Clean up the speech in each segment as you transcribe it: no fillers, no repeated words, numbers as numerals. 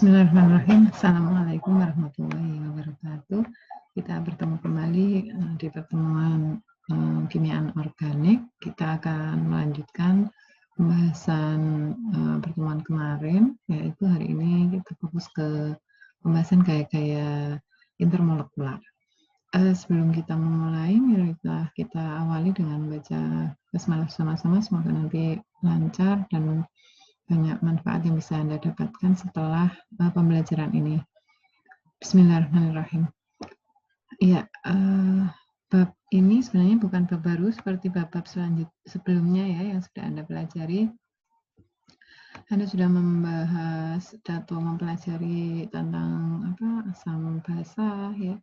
Bismillahirrahmanirrahim. Assalamualaikum warahmatullahi wabarakatuh. Kita bertemu kembali di pertemuan kimiaan organik. Kita akan melanjutkan pembahasan pertemuan kemarin, yaitu hari ini kita fokus ke pembahasan gaya-gaya intermolekular. Sebelum kita memulai, marilah kita awali dengan baca basmalah sama-sama. Semoga nanti lancar dan banyak manfaat yang bisa Anda dapatkan setelah pembelajaran ini. Bismillahirrahmanirrahim. Iya, bab ini sebenarnya bukan bab baru seperti bab-bab sebelumnya ya yang sudah Anda pelajari. Anda sudah membahas atau mempelajari tentang asam basa ya.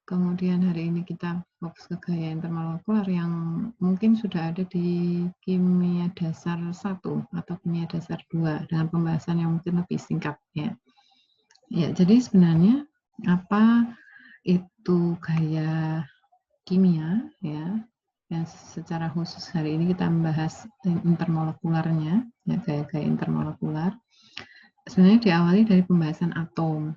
Kemudian hari ini kita fokus ke gaya intermolekular yang mungkin sudah ada di kimia dasar 1 atau kimia dasar 2 dengan pembahasan yang mungkin lebih singkat ya. Ya, jadi sebenarnya apa itu gaya kimia ya. Yang secara khusus hari ini kita membahas intermolekularnya ya, gaya-gaya intermolekular. Sebenarnya diawali dari pembahasan atom.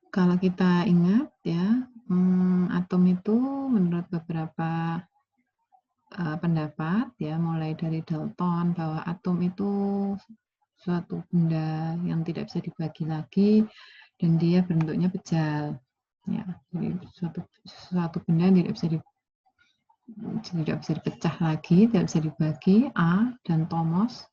Kalau kita ingat ya, atom itu menurut beberapa pendapat ya, mulai dari Dalton bahwa atom itu suatu benda yang tidak bisa dibagi lagi dan dia bentuknya pejal. Ya, jadi suatu benda yang tidak bisa dipecah lagi, tidak bisa dibagi, A dan Thomson,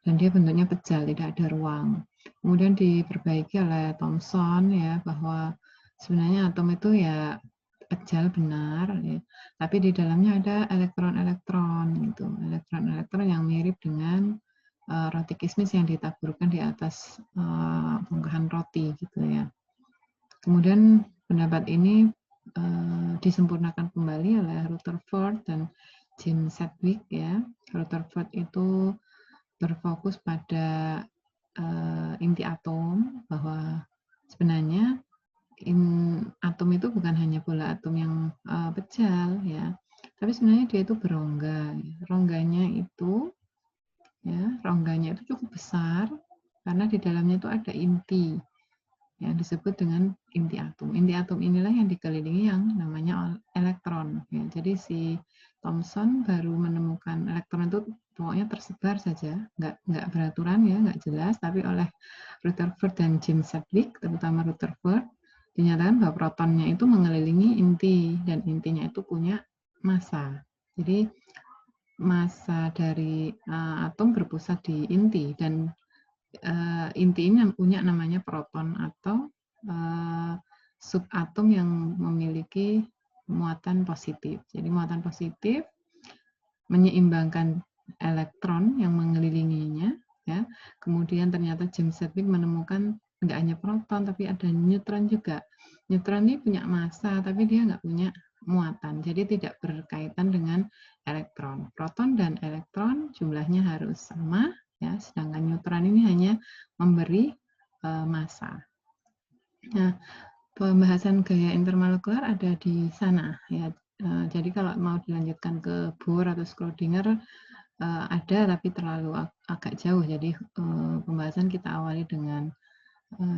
dan dia bentuknya pejal, tidak ada ruang. Kemudian diperbaiki oleh Thomson ya bahwa sebenarnya atom itu ya pejal benar ya, tapi di dalamnya ada elektron-elektron gitu, elektron-elektron yang mirip dengan roti kismis yang ditaburkan di atas bongkahan roti gitu ya. Kemudian pendapat ini disempurnakan kembali oleh Rutherford dan James Sedgwick ya. Rutherford itu berfokus pada inti atom, bahwa sebenarnya atom itu bukan hanya bola atom yang pejal ya, tapi sebenarnya dia itu berongga. Rongganya itu cukup besar karena di dalamnya itu ada inti yang disebut dengan inti atom. Inti atom inilah yang dikelilingi yang namanya elektron ya. Jadi si Thomson baru menemukan elektron itu pokoknya tersebar saja, nggak beraturan ya, nggak jelas, tapi oleh Rutherford dan James Sedgwick, terutama Rutherford, dinyatakan bahwa protonnya itu mengelilingi inti dan intinya itu punya massa. Jadi massa dari atom berpusat di inti dan inti ini punya namanya proton atau subatom yang memiliki muatan positif. Jadi muatan positif menyeimbangkan elektron yang mengelilinginya ya. Kemudian ternyata James Sedgwick menemukan nggak hanya proton tapi ada neutron juga. Neutron ini punya massa tapi dia nggak punya muatan, jadi tidak berkaitan dengan elektron. Proton dan elektron jumlahnya harus sama ya, sedangkan neutron ini hanya memberi massa. Nah, pembahasan gaya intermolekular ada di sana ya. Jadi kalau mau dilanjutkan ke Bohr atau Schrödinger ada tapi terlalu agak jauh. Jadi pembahasan kita awali dengan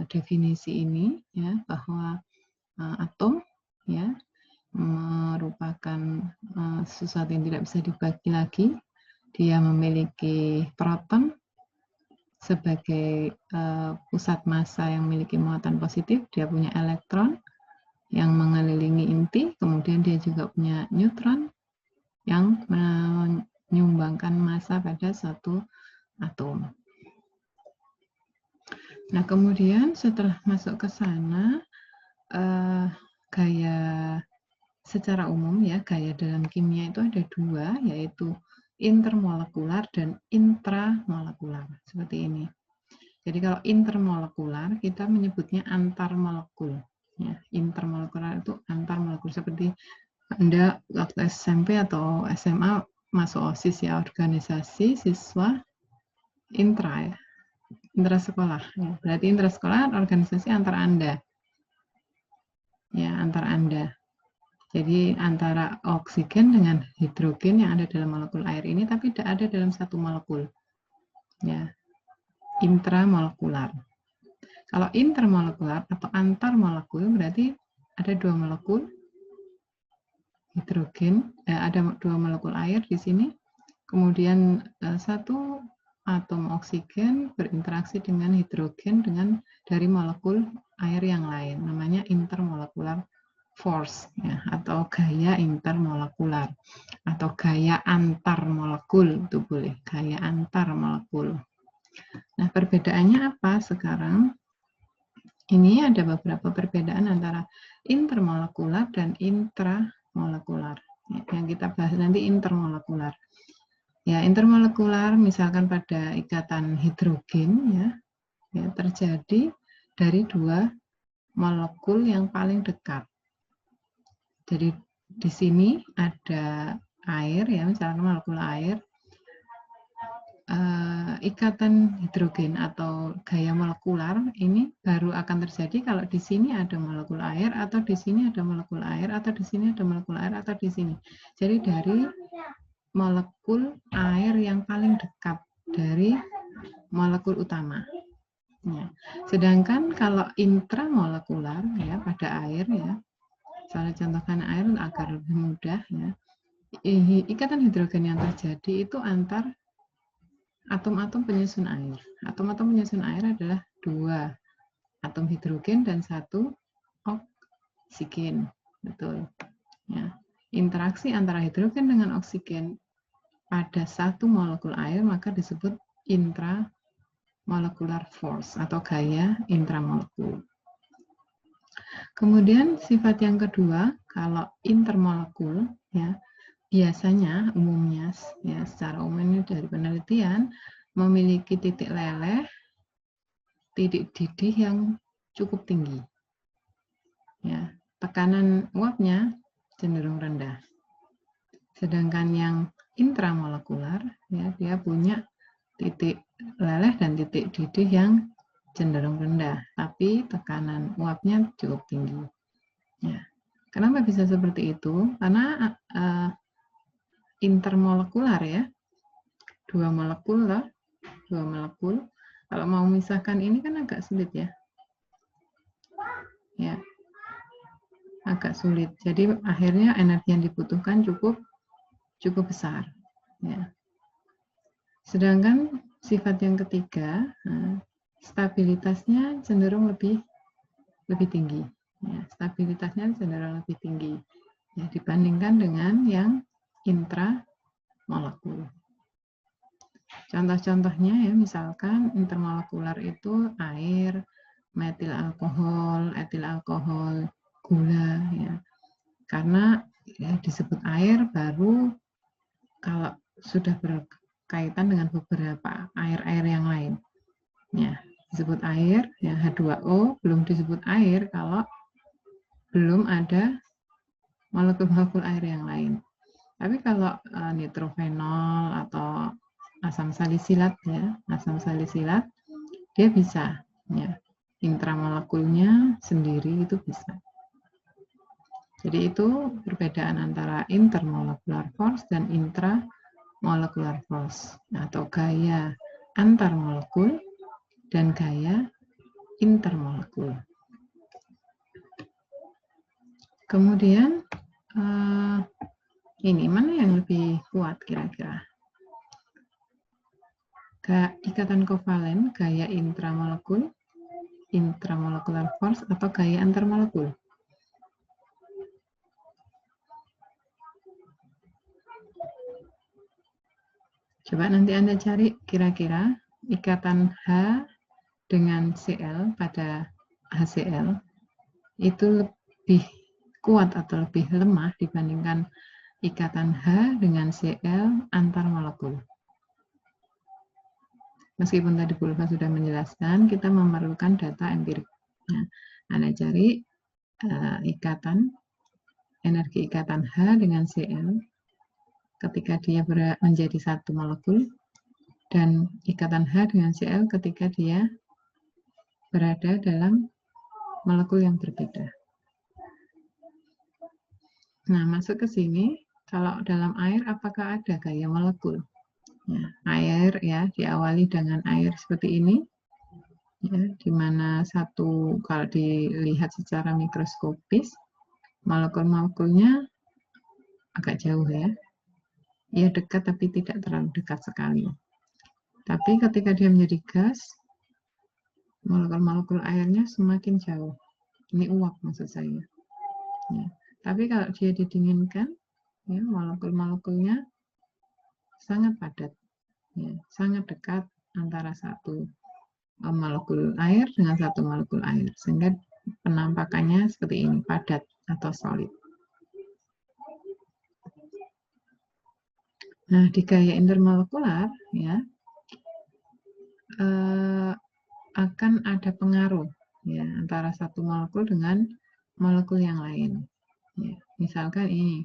definisi ini ya, bahwa atom ya merupakan sesuatu yang tidak bisa dibagi lagi. Dia memiliki proton sebagai pusat massa yang memiliki muatan positif. Dia punya elektron yang mengelilingi inti, kemudian dia juga punya neutron yang menyumbangkan massa pada suatu atom. Nah, kemudian setelah masuk ke sana, gaya secara umum ya, gaya dalam kimia itu ada dua, yaitu intermolekular dan intramolekular, seperti ini. Jadi kalau intermolekular kita menyebutnya antar molekul. Ya, intermolekular itu antar molekul, seperti Anda waktu SMP atau SMA masuk OSIS ya, organisasi siswa intra ya, intra sekolah. Ya. Berarti intra sekolah organisasi antar Anda. Ya, antar Anda. Jadi antara oksigen dengan hidrogen yang ada dalam molekul air ini tapi tidak ada dalam satu molekul. Ya. intramolekular. Kalau intermolekular atau antar molekul berarti ada 2 molekul hidrogen, ada 2 molekul air di sini, kemudian 1 atom oksigen berinteraksi dengan hidrogen dari molekul air yang lain, namanya intermolekular force ya, atau gaya intermolekular atau gaya antar molekul, itu boleh, gaya antar molekul. Nah, perbedaannya apa sekarang? Ini ada beberapa perbedaan antara intermolekular dan intramolekular. Yang kita bahas nanti intermolekular. Ya, intermolekular misalkan pada ikatan hidrogen ya terjadi dari 2 molekul yang paling dekat. Jadi di sini ada air ya, misalkan molekul air, ikatan hidrogen atau gaya molekular ini baru akan terjadi kalau di sini ada molekul air, atau di sini ada molekul air, atau di sini ada molekul air, atau di sini. Jadi dari molekul air yang paling dekat dari molekul utama. Ya. Sedangkan kalau intramolekular ya pada air ya, saya contohkan air agar lebih mudah ya. Ikatan hidrogen yang terjadi itu antar atom-atom penyusun air. Atom-atom penyusun air adalah 2 atom hidrogen dan 1 oksigen. Betul. Ya. Interaksi antara hidrogen dengan oksigen pada 1 molekul air maka disebut intramolecular force atau gaya intramolekul. Kemudian sifat yang kedua, kalau intermolekul ya, biasanya umumnya ya secara umum ini dari penelitian memiliki titik leleh, titik didih yang cukup tinggi. Ya, tekanan uapnya cenderung rendah. Sedangkan yang intramolekular ya dia punya titik leleh dan titik didih yang cenderung rendah, tapi tekanan uapnya cukup tinggi. Ya. Kenapa bisa seperti itu? Karena intermolekular ya, 2 molekul lah, 2 molekul. Kalau mau memisahkan ini kan agak sulit ya. Ya. Agak sulit. Jadi akhirnya energi yang dibutuhkan cukup besar. Ya. Sedangkan sifat yang ketiga, stabilitasnya cenderung lebih tinggi. Ya, stabilitasnya cenderung lebih tinggi ya, dibandingkan dengan yang intramolekul. Contoh-contohnya ya, misalkan intermolekular itu air, metil alkohol, etil alkohol, gula ya. Karena ya, disebut air baru kalau sudah berkaitan dengan beberapa air-air yang lain. Ya, disebut air, ya H2O belum disebut air kalau belum ada molekul-molekul air yang lain. Tapi kalau nitrofenol atau asam salisilat ya, asam salisilat dia bisa ya. Intramolekulnya sendiri itu bisa. Jadi itu perbedaan antara intermolecular force dan intramolecular force atau gaya antar molekul dan gaya intermolekul. Kemudian ini mana yang lebih kuat kira-kira? Ikatan kovalen, gaya intramolekul, intramolecular force atau gaya antarmolekul? Coba nanti Anda cari kira-kira ikatan H dengan Cl pada HCl itu lebih kuat atau lebih lemah dibandingkan ikatan H dengan Cl antar molekul. Meskipun tadi Pulva sudah menjelaskan, kita memerlukan data empirik. Nah, Anda cari energi ikatan H dengan Cl ketika dia menjadi satu molekul, dan ikatan H dengan Cl ketika dia berada dalam molekul yang berbeda. Nah, masuk ke sini, kalau dalam air apakah ada gaya molekul? Ya, air ya diawali dengan air seperti ini, ya, di mana satu kalau dilihat secara mikroskopis molekul-molekulnya agak jauh ya, ya dekat tapi tidak terlalu dekat sekali. Tapi ketika dia menjadi gas, molekul-molekul airnya semakin jauh. Ini uap maksud saya. Ya. Tapi kalau dia didinginkan, ya, molekul-molekulnya sangat padat, ya, sangat dekat antara satu molekul air dengan satu molekul air, sehingga penampakannya seperti ini, padat atau solid. Nah, di gaya intermolekular ya akan ada pengaruh ya antara satu molekul dengan molekul yang lain. Ya, misalkan ini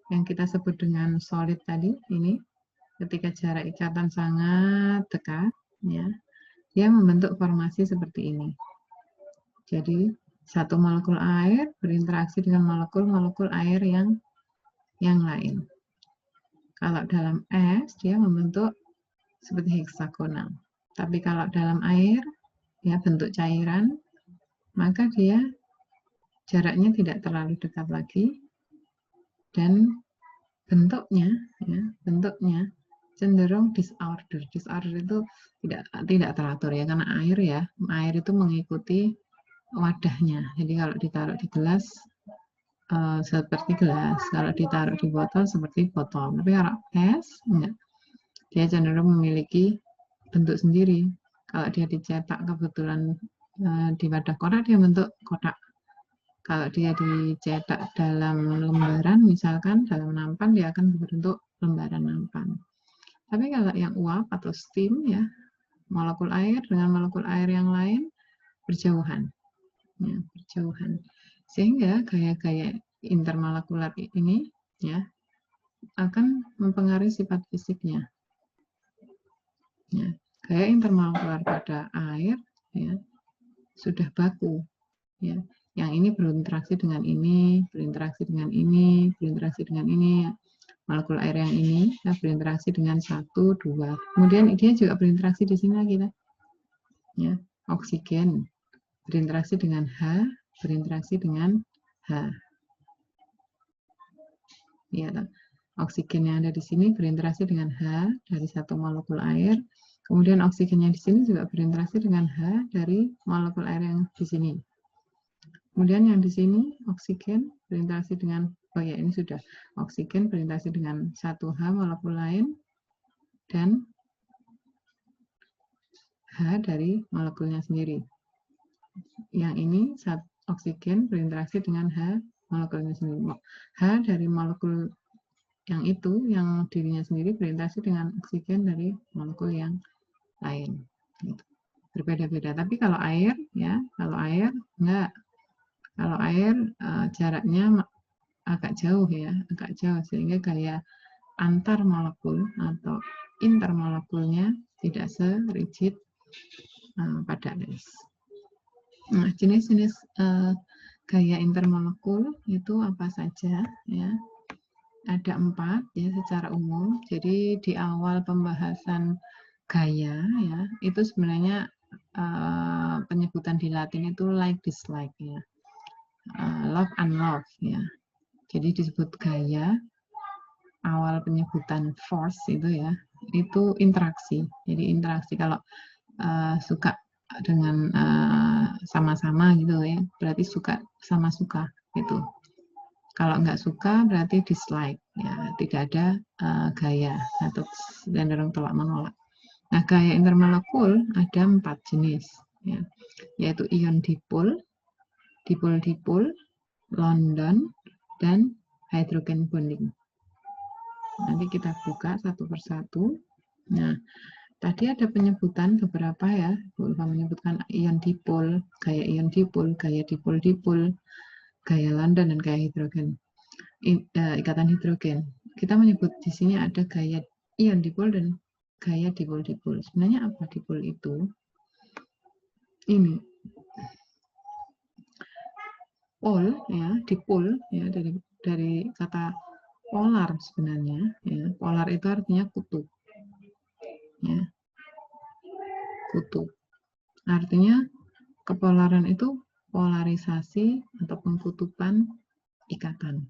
yang kita sebut dengan solid tadi, ini ketika jarak ikatan sangat dekat, ya, dia membentuk formasi seperti ini. Jadi satu molekul air berinteraksi dengan molekul-molekul air yang lain. Kalau dalam es dia membentuk seperti heksagonal. Tapi kalau dalam air ya bentuk cairan, maka dia jaraknya tidak terlalu dekat lagi dan bentuknya cenderung disorder. Disorder itu tidak teratur ya, karena air itu mengikuti wadahnya. Jadi kalau ditaruh di gelas seperti gelas, kalau ditaruh di botol seperti botol. Tapi kalau es enggak, dia cenderung memiliki bentuk sendiri. Kalau dia dicetak kebetulan di wadah kotak, dia bentuk kotak. Kalau dia dicetak dalam lembaran, misalkan dalam nampan, dia akan berbentuk lembaran nampan. Tapi kalau yang uap atau steam ya, molekul air dengan molekul air yang lain berjauhan, ya, berjauhan. Sehingga gaya-gaya intermolekular ini ya akan mempengaruhi sifat fisiknya. Ya, gaya intermolekular pada air ya sudah baku, ya. Yang ini berinteraksi dengan ini, berinteraksi dengan ini, berinteraksi dengan ini. Molekul air yang ini ya, berinteraksi dengan 1, 2. Kemudian dia juga berinteraksi di sini lagi, ya. Oksigen berinteraksi dengan H, berinteraksi dengan H. Ya, oksigen yang ada di sini berinteraksi dengan H dari satu molekul air. Kemudian oksigennya di sini juga berinteraksi dengan H dari molekul air yang di sini. Kemudian yang di sini oksigen berinteraksi dengan, oh ya ini sudah, oksigen berinteraksi dengan 1H molekul lain dan H dari molekulnya sendiri. Yang ini oksigen berinteraksi dengan H molekulnya sendiri. H dari molekul yang itu, yang dirinya sendiri berinteraksi dengan oksigen dari molekul yang lain. Gitu. Berbeda-beda. Tapi kalau air, ya, kalau air enggak. Kalau air jaraknya agak jauh ya, agak jauh sehingga gaya antar molekul atau intermolekulnya tidak serigid pada es. Nah, jenis-jenis gaya intermolekul itu apa saja ya? Ada 4 ya secara umum. Jadi di awal pembahasan gaya ya, itu sebenarnya penyebutan di Latin itu like dislike ya. Love and love ya. Jadi disebut gaya, awal penyebutan force itu ya, itu interaksi. Jadi interaksi kalau suka dengan sama-sama gitu ya, berarti suka sama suka gitu. Kalau nggak suka berarti dislike ya, tidak ada gaya atau cenderung tolak menolak. Nah, gaya intermolekul ada 4 jenis ya, yaitu ion dipol, dipol-dipol, London, dan hydrogen bonding. Nanti kita buka satu persatu. Nah, tadi ada penyebutan beberapa ya, berupa menyebutkan ion dipol, gaya dipol-dipol, gaya London, dan gaya hidrogen, ikatan hidrogen. Kita menyebut di sini ada gaya ion dipol dan gaya dipol-dipol. Sebenarnya apa dipol itu? Ini pol ya, dipol ya, dari kata polar sebenarnya ya. Polar itu artinya kutub. ya, kutub. Artinya kepolaran itu polarisasi atau pengkutupan ikatan.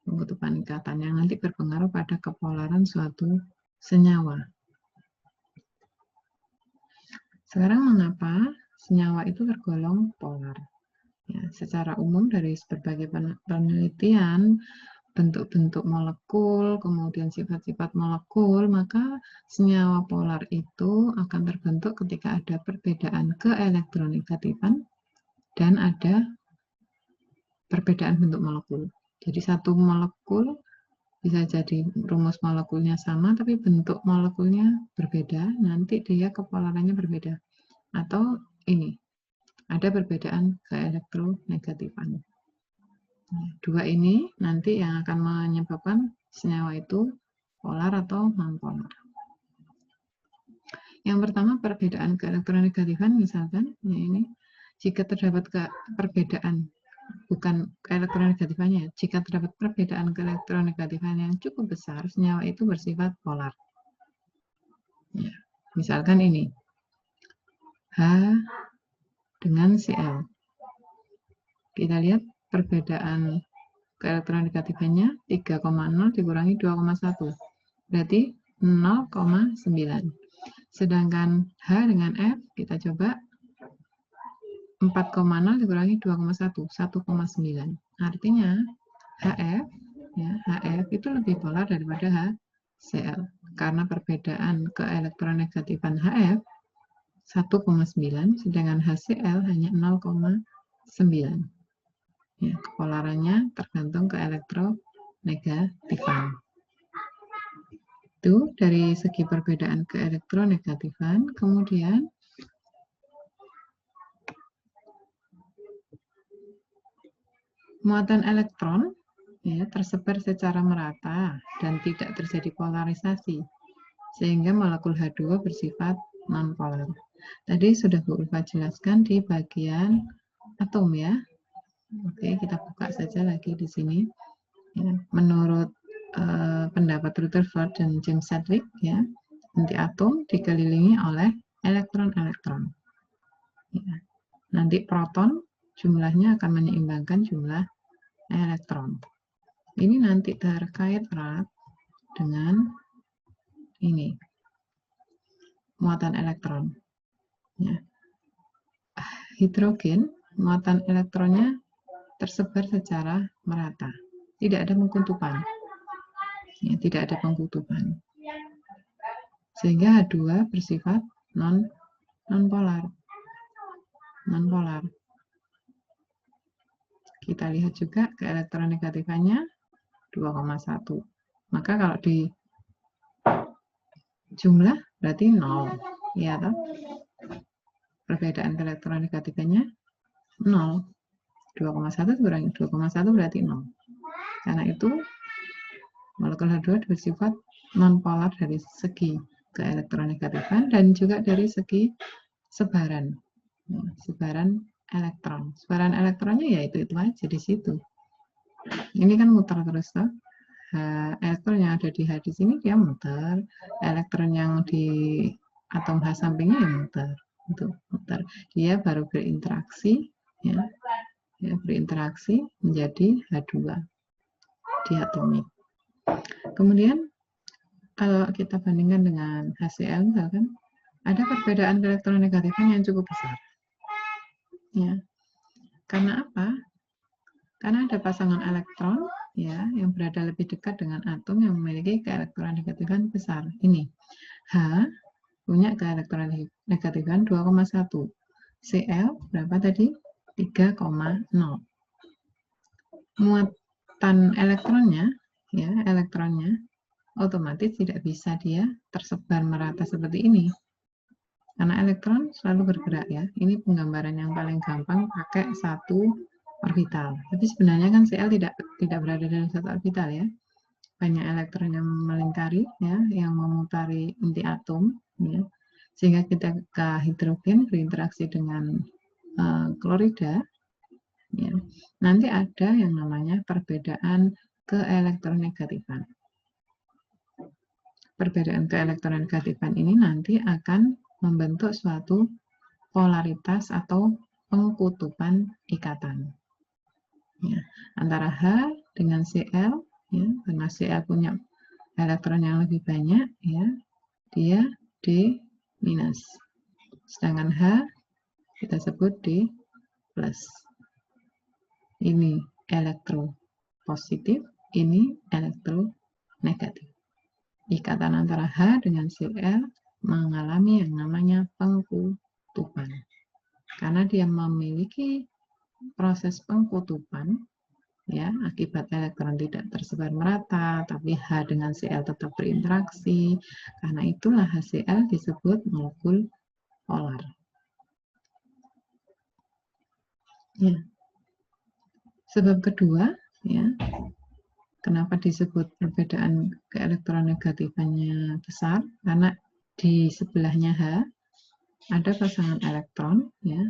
Pengkutupan ikatan yang nanti berpengaruh pada kepolaran suatu senyawa. Sekarang mengapa senyawa itu tergolong polar? Ya, secara umum dari berbagai penelitian, bentuk-bentuk molekul, kemudian sifat-sifat molekul, maka senyawa polar itu akan terbentuk ketika ada perbedaan keelektronegatifan dan ada perbedaan bentuk molekul. Jadi satu molekul bisa jadi rumus molekulnya sama, tapi bentuk molekulnya berbeda, nanti dia kepolarannya berbeda. Atau ini, ada perbedaan keelektronegatifan. Dua ini nanti yang akan menyebabkan senyawa itu polar atau non-polar. Yang pertama, perbedaan keelektronegatifan, misalkan, ya ini, jika terdapat perbedaan, bukan keelektronegatifannya, jika terdapat perbedaan keelektronegatifan yang cukup besar, senyawa itu bersifat polar. Ya, misalkan ini, H dengan Cl. Kita lihat perbedaan keelektronegatifannya 3,0 dikurangi 2,1. Berarti 0,9. Sedangkan H dengan F, kita coba 4,0 dikurangi 2,1, 1,9. Artinya HF, ya, HF itu lebih polar daripada HCl. Karena perbedaan keelektronegatifan HF 1,9, sedangkan HCl hanya 0,9. Ya, kepolarannya tergantung ke elektronegatifan. Itu dari segi perbedaan keelektronegatifan. Kemudian muatan elektron ya, tersebar secara merata dan tidak terjadi polarisasi, sehingga molekul H2 bersifat non-polar. Tadi sudah Bu Ulfa jelaskan di bagian atom ya. Oke, kita buka saja lagi di sini. Ya, menurut pendapat Rutherford dan James Sedgwick, ya, inti atom dikelilingi oleh elektron-elektron. Ya. Nanti proton jumlahnya akan menyeimbangkan jumlah elektron. Ini nanti terkait erat dengan ini muatan elektron. Ya. Hidrogen muatan elektronnya tersebar secara merata, tidak ada pengkutupan, ya, tidak ada pengkutupan, sehingga H2 bersifat non-polar. Kita lihat juga keelektronegatifannya 2,1. Maka kalau di jumlah berarti 0, ya toh? Perbedaan keelektronegatifannya 0. 2,1 kurangi 2,1 berarti 0. Karena itu molekul H2 bersifat non-polar dari segi keelektronegatifan dan juga dari segi sebaran. Sebaran elektron. Sebaran elektronnya ya itu aja di situ. Ini kan muter terus toh. Elektron yang ada di H di sini dia muter, elektron yang di atom H sampingnya ya muter. Itu muter. Dia baru berinteraksi ya. Ya, berinteraksi menjadi H2 diatomik. Kemudian kalau kita bandingkan dengan HCl misalkan, ada perbedaan elektronegatifan yang cukup besar. Ya. Karena apa? Karena ada pasangan elektron ya yang berada lebih dekat dengan atom yang memiliki keelektronegatifan besar. Ini H punya keelektronegatifan 2,1. Cl berapa tadi? 3,0. Muatan elektronnya ya, elektronnya otomatis tidak bisa dia tersebar merata seperti ini. Karena elektron selalu bergerak ya. Ini penggambaran yang paling gampang pakai satu orbital. Tapi sebenarnya kan Cl tidak berada dalam satu orbital ya. Banyak elektron yang melingkari ya, yang memutari inti atom ya. Sehingga ketika hidrogen berinteraksi dengan klorida ya, nanti ada yang namanya perbedaan keelektronegatifan. perbedaan keelektronegatifan ini nanti akan membentuk suatu polaritas atau pengkutupan ikatan. Ya, antara H dengan Cl, ya, karena Cl punya elektron yang lebih banyak, ya, dia D minus. Sedangkan H kita sebut D plus. Ini elektropositif, ini elektronegatif. Ikatan antara H dengan Cl mengalami yang namanya pengkutupan. Karena dia memiliki proses pengkutupan, ya, akibat elektron tidak tersebar merata, tapi H dengan Cl tetap berinteraksi. Karena itulah HCl disebut molekul polar. Ya. Sebab kedua, ya, kenapa disebut perbedaan keelektronegatifannya besar? Karena di sebelahnya H ada pasangan elektron, ya,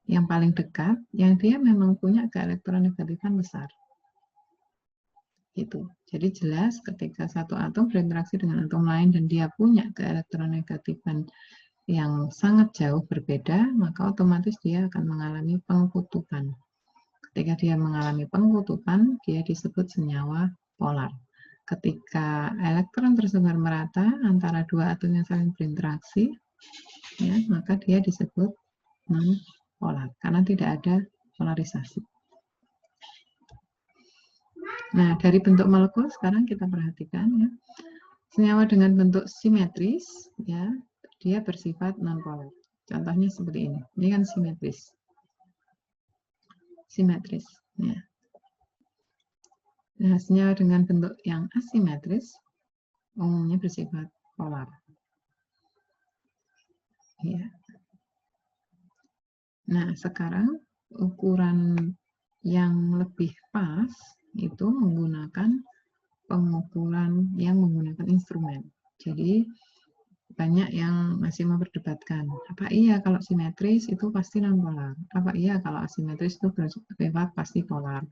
yang paling dekat, yang dia memang punya keelektronegatifan besar. Gitu. Jadi jelas ketika satu atom berinteraksi dengan atom lain dan dia punya keelektronegatifan yang sangat jauh berbeda, maka otomatis dia akan mengalami pengkutupan. Ketika dia mengalami pengkutupan, dia disebut senyawa polar. Ketika elektron tersebar merata antara dua atom yang saling berinteraksi, ya, maka dia disebut non-polar, karena tidak ada polarisasi. Nah, dari bentuk molekul sekarang kita perhatikan, ya, senyawa dengan bentuk simetris, ya, dia bersifat non-polar. Contohnya seperti ini. Ini kan simetris. Simetris. Ya. Nah, senyawa dengan bentuk yang asimetris umumnya bersifat polar. Ya. Nah, sekarang ukuran yang lebih pas itu menggunakan pengukuran yang menggunakan instrumen. Jadi banyak yang masih memperdebatkan, apa iya kalau simetris itu pasti non-polar, apa iya kalau asimetris itu bersifat pasti polar,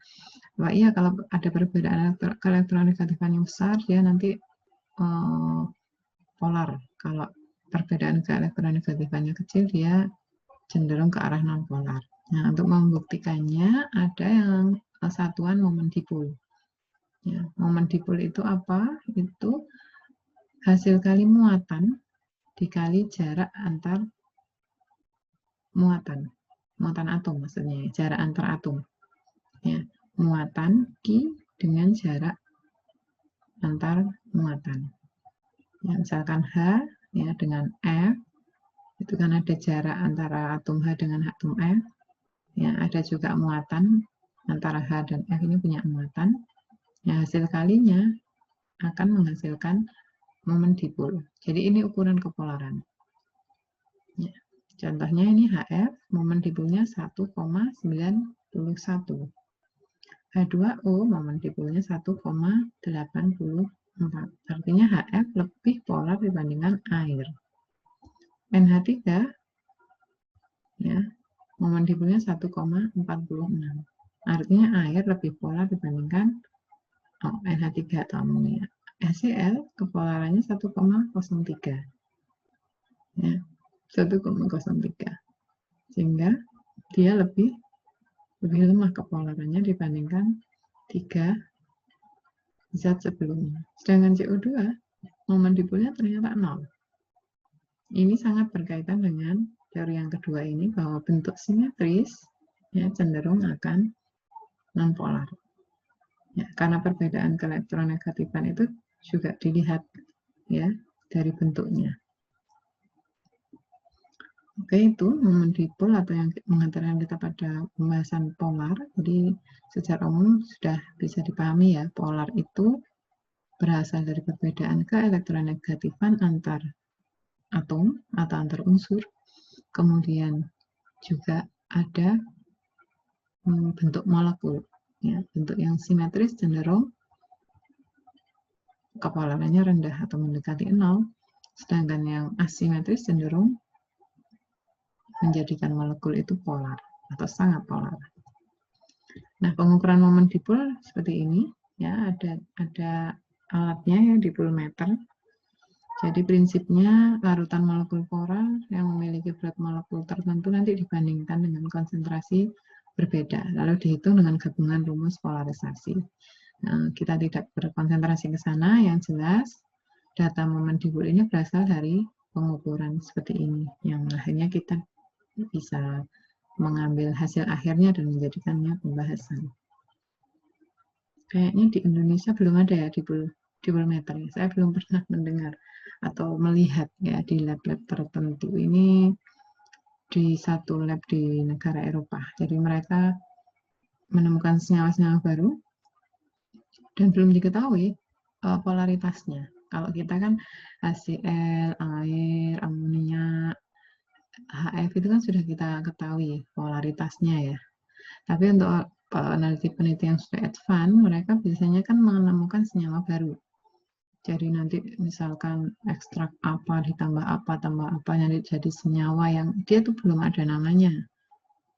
apa iya kalau ada perbedaan keelektronegatifan yang besar dia nanti polar, kalau perbedaan keelektronegatifan kecil dia cenderung ke arah non-polar. Nah, untuk membuktikannya ada yang satuan momen dipol. Ya, momen dipol itu apa? Itu hasil kali muatan dikali jarak antar muatan atom maksudnya, jarak antar atom. Ya, muatan Q dengan jarak antar muatan. Ya, misalkan H, ya, dengan F, itu kan ada jarak antara atom H dengan atom F. Ya, ada juga muatan antara H dan F ini punya muatan. Ya, hasil kalinya akan menghasilkan momen dipol. Jadi ini ukuran kepolaran. Ya. Contohnya ini HF, momen dipolnya 1,91. H2O, momen dipolnya 1,84. Artinya HF lebih polar dibandingkan air. NH3, ya, momen dipolnya 1,46. Artinya air lebih polar dibandingkan NH3 atau amonia. HCl kepolarannya 1,03. Ya, 1,03. Sehingga dia lebih lemah kepolarannya dibandingkan 3 zat sebelumnya. Sedangkan CO2 momen dipolnya ternyata 0. Ini sangat berkaitan dengan teori yang kedua ini, bahwa bentuk simetris, ya, cenderung akan non-polar. Ya, karena perbedaan keelektronegatifan itu juga dilihat, ya, dari bentuknya. Oke, itu momen dipol atau yang mengantarkan kita pada pembahasan polar. Jadi secara umum sudah bisa dipahami, ya, polar itu berasal dari perbedaan keelektronegatifan antar atom atau antar unsur. Kemudian juga ada bentuk molekul, ya, bentuk yang simetris cenderung kepolarannya rendah atau mendekati 0, sedangkan yang asimetris cenderung menjadikan molekul itu polar atau sangat polar. Nah, pengukuran momen dipol seperti ini, ya, ada alatnya, ya, dipolmeter. Jadi prinsipnya larutan molekul polar yang memiliki berat molekul tertentu nanti dibandingkan dengan konsentrasi berbeda, lalu dihitung dengan gabungan rumus polarisasi. Nah, kita tidak berkonsentrasi ke sana, yang jelas data momen dipol ini berasal dari pengukuran seperti ini, yang akhirnya kita bisa mengambil hasil akhirnya dan menjadikannya pembahasan. Kayaknya di Indonesia belum ada ya dipolmeter. Saya belum pernah mendengar atau melihat ya di lab-lab tertentu. Ini di satu lab di negara Eropa. Jadi mereka menemukan senyawa-senyawa baru dan belum diketahui polaritasnya. Kalau kita kan HCl, air, amonia, HF itu kan sudah kita ketahui polaritasnya ya. Tapi untuk peneliti-peneliti yang sudah advance, mereka biasanya kan menemukan senyawa baru. Jadi nanti misalkan ekstrak apa ditambah apa tambah apa nanti jadi senyawa yang dia tuh belum ada namanya.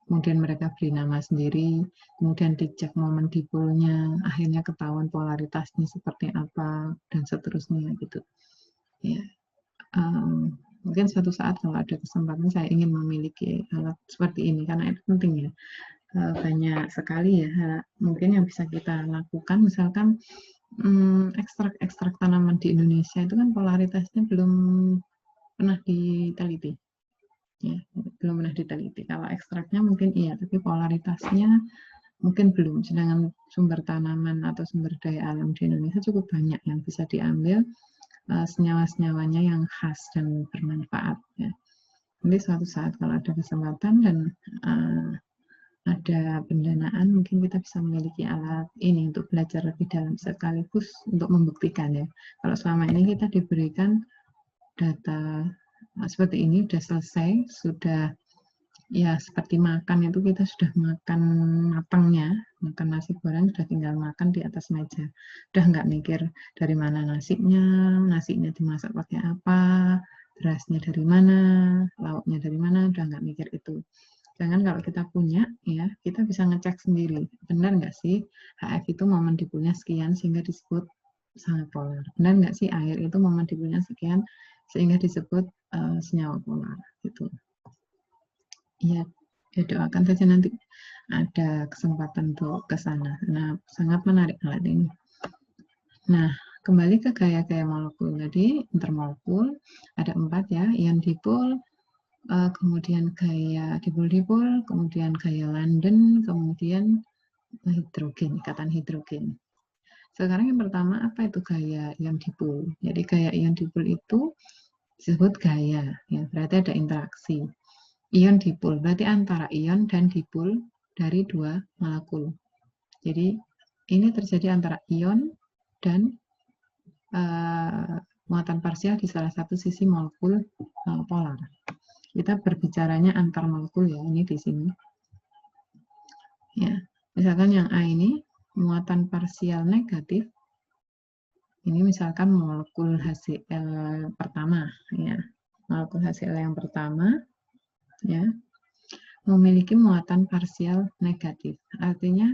Kemudian mereka beri nama sendiri, kemudian dicek momen dipolnya, akhirnya ketahuan polaritasnya seperti apa dan seterusnya gitu. Ya, mungkin suatu saat kalau ada kesempatan saya ingin memiliki alat seperti ini karena itu penting ya. Banyak sekali ya mungkin yang bisa kita lakukan, misalkan ekstrak-ekstrak tanaman di Indonesia itu kan polaritasnya belum pernah diteliti ya, belum pernah diteliti. Kalau ekstraknya mungkin iya, tapi polaritasnya mungkin belum. Sedangkan sumber tanaman atau sumber daya alam di Indonesia cukup banyak yang bisa diambil senyawa-senyawanya yang khas dan bermanfaat ya. Nanti suatu saat kalau ada kesempatan dan ada pendanaan, mungkin kita bisa memiliki alat ini untuk belajar lebih dalam sekaligus untuk membuktikan ya. Kalau selama ini kita diberikan data seperti ini sudah selesai, sudah ya seperti makan itu kita sudah makan matangnya, makan nasi goreng sudah tinggal makan di atas meja. Udah nggak mikir dari mana nasinya dimasak pakai apa, berasnya dari mana, lauknya dari mana, udah nggak mikir itu. Jangan kalau kita punya, ya kita bisa ngecek sendiri, benar nggak sih HF itu momen dipolnya sekian sehingga disebut sangat polar. Benar nggak sih air itu momen dipolnya sekian sehingga disebut senyawa polar gitu. Ya, ya doakan saja nanti ada kesempatan untuk ke sana. Nah, sangat menarik alat ini. Nah, kembali ke gaya-gaya molekul tadi, intermolekul ada 4 ya, ion dipol, kemudian gaya dipol-dipol, kemudian gaya London, kemudian hidrogen, ikatan hidrogen. Sekarang yang pertama, apa itu gaya ion dipol? Jadi gaya ion dipol itu disebut gaya, ya, berarti ada interaksi. Ion dipol berarti antara ion dan dipol dari 2 molekul. Jadi ini terjadi antara ion dan muatan parsial di salah satu sisi molekul polar. Kita berbicaranya antar molekul ya, ini di sini. Ya, misalkan yang A ini muatan parsial negatif. Ini misalkan molekul HCl pertama ya. Molekul HCl yang pertama ya memiliki muatan parsial negatif. Artinya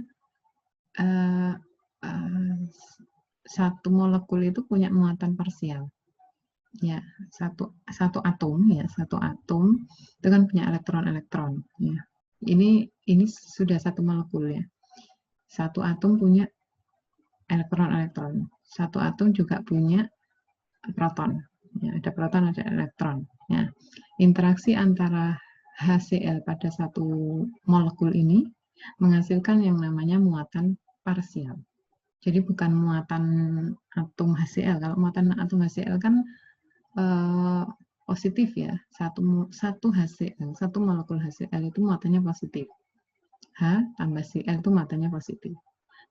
satu molekul itu punya muatan parsial. Ya, satu atom itu kan punya elektron ya. Ini sudah satu molekul ya. Satu atom punya elektron. Satu atom juga punya proton. Ya, ada proton, ada elektron. Ya. Interaksi antara HCl pada satu molekul ini menghasilkan yang namanya muatan parsial. Jadi bukan muatan atom HCl. Kalau muatan atom HCl kan positif ya, satu HCl, satu molekul HCl itu muatannya positif. H tambah Cl itu muatannya positif.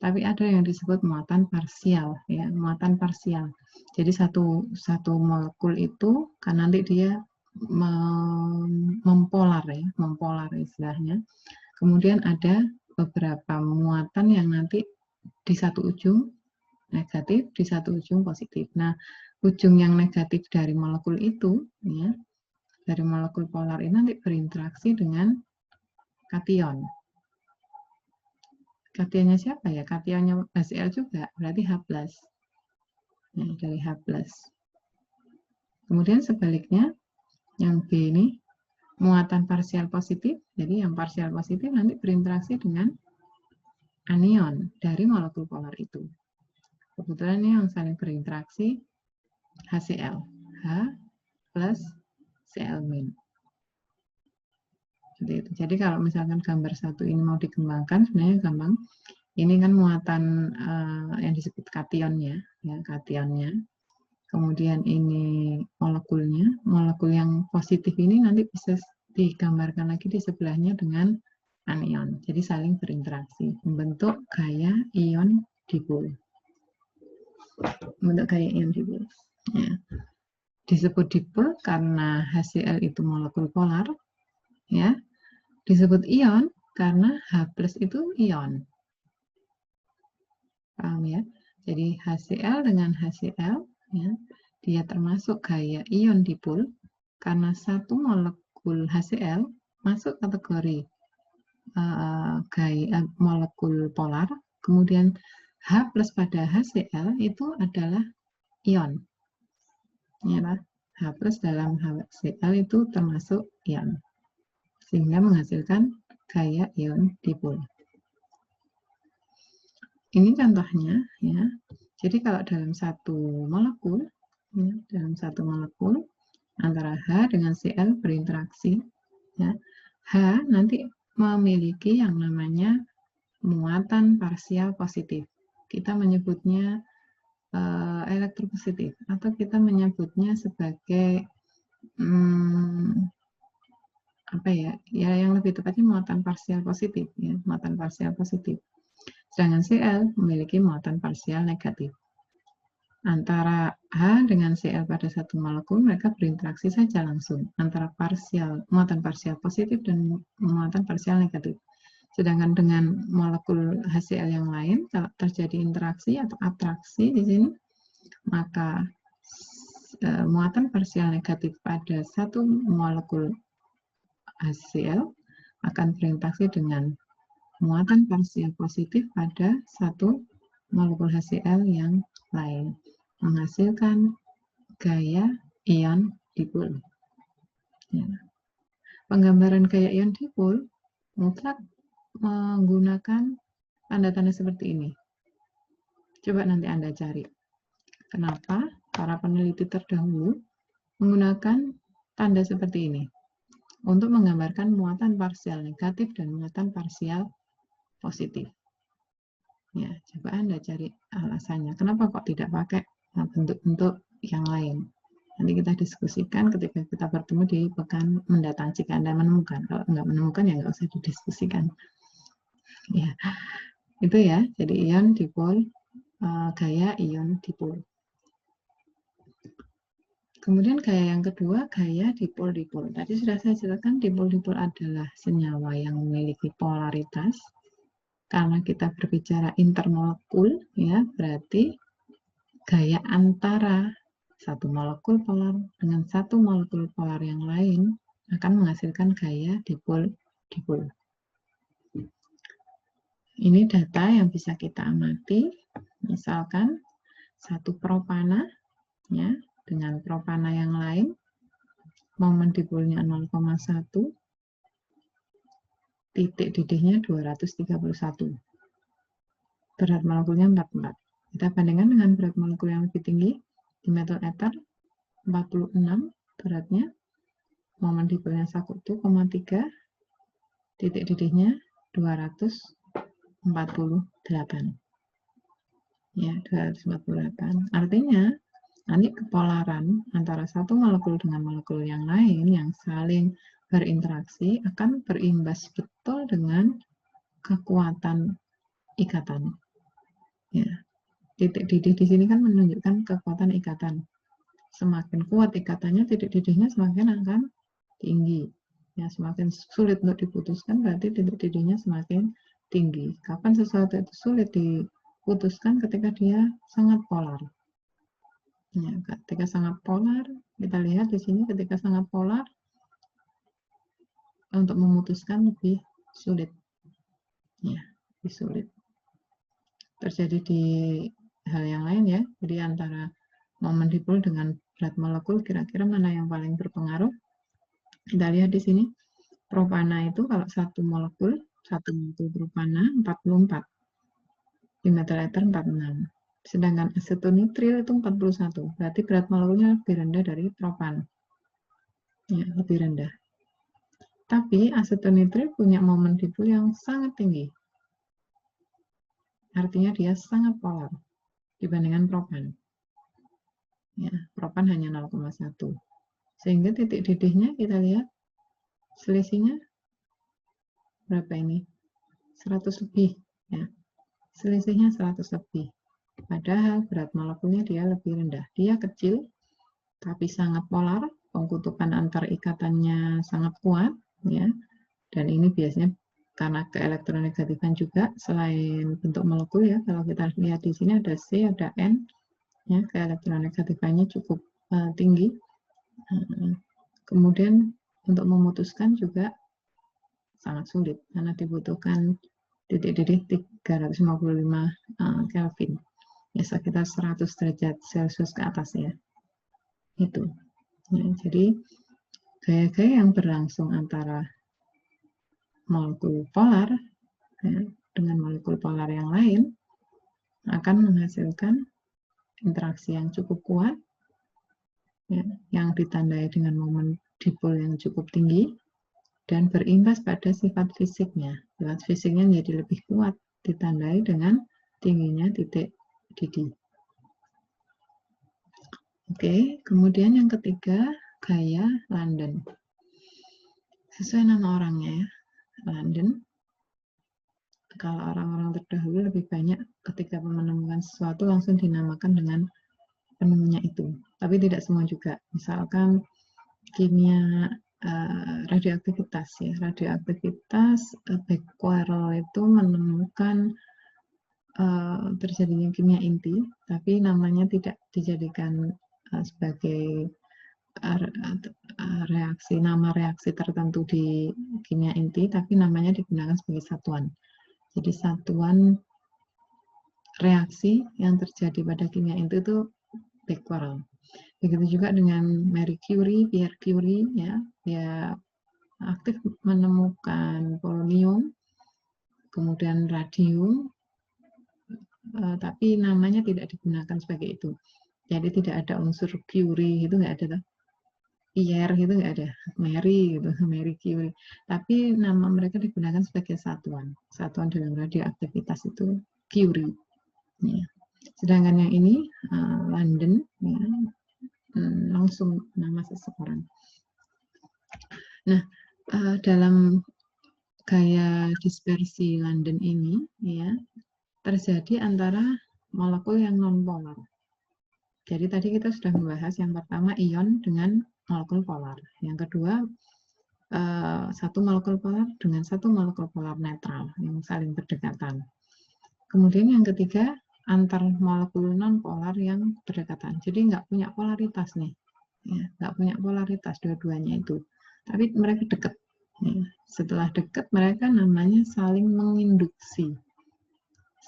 Tapi ada yang disebut muatan parsial ya, muatan parsial. Jadi satu molekul itu kan nanti dia mempolar ya, mempolar istilahnya. Kemudian ada beberapa muatan yang nanti di satu ujung negatif, di satu ujung positif. Nah, ujung yang negatif dari molekul itu, ya, dari molekul polar ini nanti berinteraksi dengan kation. Kationnya siapa ya? Kationnya HCl juga, berarti H+. Ya, dari H+. Kemudian sebaliknya, yang B ini muatan parsial positif. Jadi yang parsial positif nanti berinteraksi dengan anion dari molekul polar itu. Kebetulan ini yang saling berinteraksi HCl, H plus Cl-. Jadi kalau misalkan gambar satu ini mau dikembangkan, sebenarnya gampang. Ini kan muatan yang disebut kationnya, ya kationnya. Kemudian ini molekulnya, molekul yang positif ini nanti bisa digambarkan lagi di sebelahnya dengan anion. Jadi saling berinteraksi, membentuk gaya ion dipol. Membentuk gaya ion dipol. Ya. Disebut dipol karena HCl itu molekul polar, ya. Disebut ion karena H+ itu ion. Paham ya? Jadi HCl dengan HCl, ya, dia termasuk gaya ion dipol karena satu molekul HCl masuk kategori gaya molekul polar, kemudian H+ pada HCl itu adalah ion. Ya, H+ dalam HCl itu termasuk ion, sehingga menghasilkan gaya ion dipol. Ini contohnya, ya. Jadi kalau dalam satu molekul, ya, dalam satu molekul antara H dengan Cl berinteraksi, ya, H nanti memiliki yang namanya muatan parsial positif. Kita menyebutnya elektropositif, atau kita menyebutnya sebagai apa ya? Ya yang lebih tepatnya muatan parsial positif, ya, muatan parsial positif. Sedangkan Cl memiliki muatan parsial negatif. Antara H dengan Cl pada satu molekul, mereka berinteraksi saja langsung antara muatan parsial positif dan muatan parsial negatif. Sedangkan dengan molekul HCl yang lain, kalau terjadi interaksi atau atraksi di sini, maka muatan parsial negatif pada satu molekul HCl akan berinteraksi dengan muatan parsial positif pada satu molekul HCl yang lain, menghasilkan gaya ion dipol. Ya. Penggambaran gaya ion dipol mutlak menggunakan tanda-tanda seperti ini. Coba nanti Anda cari. Kenapa para peneliti terdahulu menggunakan tanda seperti ini untuk menggambarkan muatan parsial negatif dan muatan parsial positif. Ya, coba Anda cari alasannya. Kenapa kok tidak pakai bentuk-bentuk yang lain? Nanti kita diskusikan ketika kita bertemu di pekan mendatang jika Anda menemukan. Kalau nggak menemukan ya nggak usah didiskusikan. Ya, itu ya. Jadi ion dipol, gaya ion dipol. Kemudian gaya yang kedua, gaya dipol-dipol. Tadi sudah saya jelaskan, dipol-dipol adalah senyawa yang memiliki polaritas. Karena kita berbicara intermolekul, ya, berarti gaya antara satu molekul polar dengan satu molekul polar yang lain akan menghasilkan gaya dipol-dipol. Ini data yang bisa kita amati. Misalkan satu propana, ya, dengan propana yang lain, momen dipolnya 0,1, titik didihnya 231. Berat molekulnya 44. Kita bandingkan dengan berat molekul yang lebih tinggi, di metil eter 46 beratnya, momen dipolnya 1,3, titik didihnya 248. Ya, 248. Artinya, nanti kepolaran antara satu molekul dengan molekul yang lain yang saling berinteraksi akan berimbas betul dengan kekuatan ikatan. Ya, titik didih di sini kan menunjukkan kekuatan ikatan. Semakin kuat ikatannya, titik didihnya semakin akan tinggi. Ya, semakin sulit untuk diputuskan, berarti titik didihnya semakin tinggi. Kapan sesuatu itu sulit diputuskan? Ketika dia sangat polar. Ya, ketika sangat polar, kita lihat di sini ketika sangat polar, untuk memutuskan lebih sulit. Ya, lebih sulit. Terjadi di hal yang lain ya, jadi antara momen dipol dengan berat molekul, kira-kira mana yang paling berpengaruh? Kita lihat di sini, propana itu kalau satu molekul propana 44, di meter 46. Sedangkan asetonitril itu 41, berarti berat molekulnya lebih rendah dari propan. Ya, lebih rendah. Tapi asetonitril punya momen dipol yang sangat tinggi. Artinya dia sangat polar dibandingkan propan. Ya, propan hanya 0,1. Sehingga titik didihnya kita lihat selisihnya berapa ini? 100 lebih. Ya. Selisihnya 100 lebih. Padahal berat molekulnya dia lebih rendah. Dia kecil, tapi sangat polar. Pengkutupan antar ikatannya sangat kuat. Ya. Dan ini biasanya karena keelektronegatifan juga, selain bentuk molekul ya, kalau kita lihat di sini ada C, ada N, ya, keelektronegatifannya cukup tinggi. Kemudian untuk memutuskan juga sangat sulit, karena dibutuhkan titik didih 355 Kelvin, ya sekitar 100 derajat Celcius ke atas ya. Itu. Ya, jadi gaya-gaya yang berlangsung antara molekul polar ya, dengan molekul polar yang lain akan menghasilkan interaksi yang cukup kuat, ya, yang ditandai dengan momen dipol yang cukup tinggi dan berimbas pada sifat fisiknya. Sifat fisiknya menjadi lebih kuat, ditandai dengan tingginya titik didih. Oke, kemudian yang ketiga, gaya London. Sesuai nama orangnya ya, London. Kalau orang-orang terdahulu lebih banyak ketika menemukan sesuatu langsung dinamakan dengan penemunya itu. Tapi tidak semua juga. Misalkan kimia radioaktivitas ya. Radioaktivitas Becquerel itu menemukan terjadinya kimia inti, tapi namanya tidak dijadikan sebagai nama reaksi tertentu di kimia inti, tapi namanya digunakan sebagai satuan. Jadi satuan reaksi yang terjadi pada kimia inti itu Becquerel. Begitu juga dengan Marie Curie, Pierre Curie, ya, dia aktif menemukan polonium, kemudian radium, tapi namanya tidak digunakan sebagai itu. Jadi tidak ada unsur Curie, itu nggak ada. Pierre gitu nggak ada, Mary gitu, Marie Curie. Tapi nama mereka digunakan sebagai satuan. Satuan dalam radioaktivitas itu Curie. Ya. Sedangkan yang ini London, ya, langsung nama seseorang. Nah, dalam gaya dispersi London ini, ya, terjadi antara molekul yang non-polar. Jadi tadi kita sudah membahas yang pertama ion dengan molekul polar. Yang kedua, satu molekul polar dengan satu molekul polar netral yang saling berdekatan. Kemudian yang ketiga, antar molekul non-polar yang berdekatan. Jadi nggak punya polaritas nih. Ya, nggak punya polaritas dua-duanya itu. Tapi mereka dekat. Ya. Setelah dekat, mereka namanya saling menginduksi.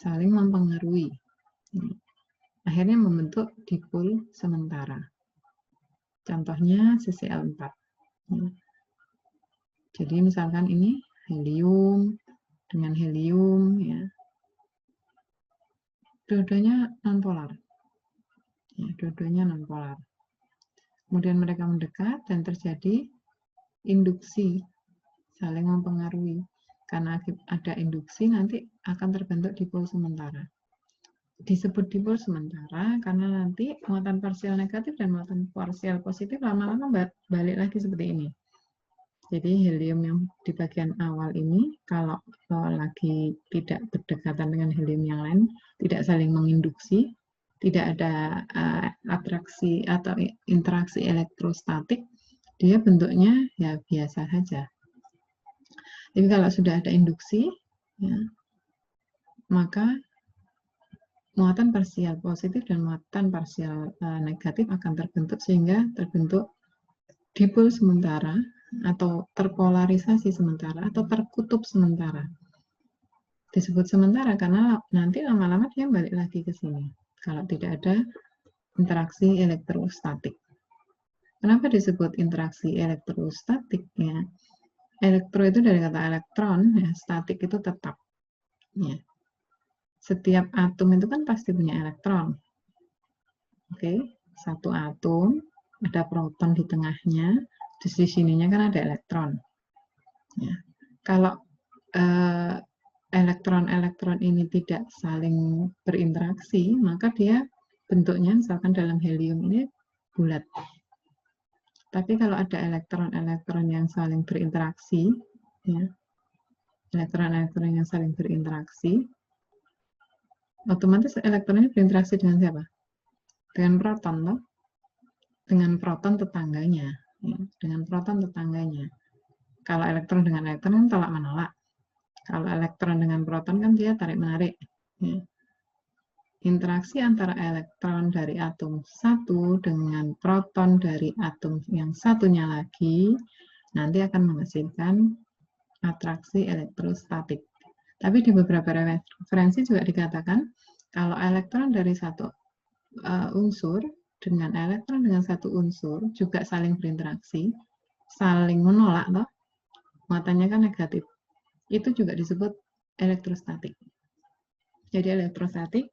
Saling mempengaruhi. Ya. Akhirnya membentuk dipol sementara. Contohnya CCl4. Ya. Jadi misalkan ini helium dengan helium, ya, dua-duanya nonpolar. Ya, dua-duanya nonpolar. Kemudian mereka mendekat dan terjadi induksi, saling mempengaruhi. Karena ada induksi nanti akan terbentuk dipol sementara. Disebut dipol sementara karena nanti muatan parsial negatif dan muatan parsial positif lama-lama balik lagi seperti ini. Jadi helium yang di bagian awal ini kalau lagi tidak berdekatan dengan helium yang lain, tidak saling menginduksi, tidak ada atraksi atau interaksi elektrostatik, dia bentuknya ya biasa saja. Jadi kalau sudah ada induksi, ya, maka muatan parsial positif dan muatan parsial negatif akan terbentuk sehingga terbentuk dipol sementara atau terpolarisasi sementara atau terkutub sementara. Disebut sementara karena nanti lama-lama dia balik lagi ke sini. Kalau tidak ada interaksi elektrostatik. Kenapa disebut interaksi elektrostatik? Ya, elektro itu dari kata elektron, ya, statik itu tetap. Ya. Setiap atom itu kan pasti punya elektron. Oke, satu atom ada proton di tengahnya, di sininya kan ada elektron. Ya. Kalau elektron-elektron ini tidak saling berinteraksi, maka dia bentuknya misalkan dalam helium ini bulat. Tapi kalau ada elektron-elektron yang saling berinteraksi, ya, elektron-elektron yang saling berinteraksi, otomatis elektronnya berinteraksi dengan siapa? Dengan proton, loh. Dengan proton tetangganya, ya, dengan proton tetangganya. Kalau elektron dengan elektron kan tolak menolak. Kalau elektron dengan proton kan dia tarik menarik. Ya. Interaksi antara elektron dari atom satu dengan proton dari atom yang satunya lagi nanti akan menghasilkan atraksi elektrostatik. Tapi di beberapa referensi juga dikatakan kalau elektron dari satu unsur dengan elektron dengan satu unsur juga saling berinteraksi, saling menolak, toh, muatannya kan negatif. Itu juga disebut elektrostatik. Jadi elektrostatik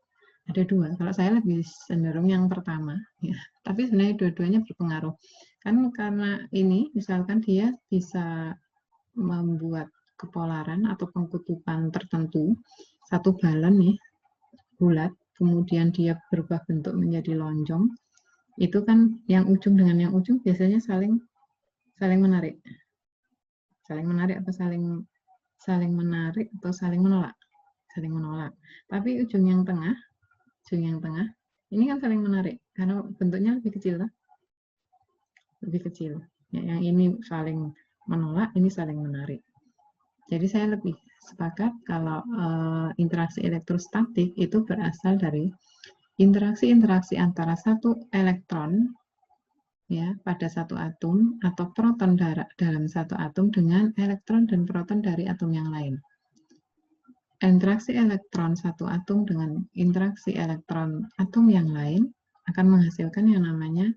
ada dua. Kalau saya lebih cenderung yang pertama, ya. Tapi sebenarnya dua-duanya berpengaruh. Kan karena ini, misalkan dia bisa membuat kepolaran atau pengkutupan tertentu, satu balon nih, bulat, kemudian dia berubah bentuk menjadi lonjong, itu kan yang ujung dengan yang ujung biasanya saling menarik. Saling menarik atau saling menarik atau saling menolak? Saling menolak. Tapi ujung yang tengah ini kan saling menarik karena bentuknya lebih kecil, ya, yang ini saling menolak, ini saling menarik. Jadi saya lebih sepakat kalau interaksi elektrostatik itu berasal dari interaksi antara satu elektron, ya, pada satu atom atau proton dalam satu atom dengan elektron dan proton dari atom yang lain. Interaksi elektron satu atom dengan interaksi elektron atom yang lain akan menghasilkan yang namanya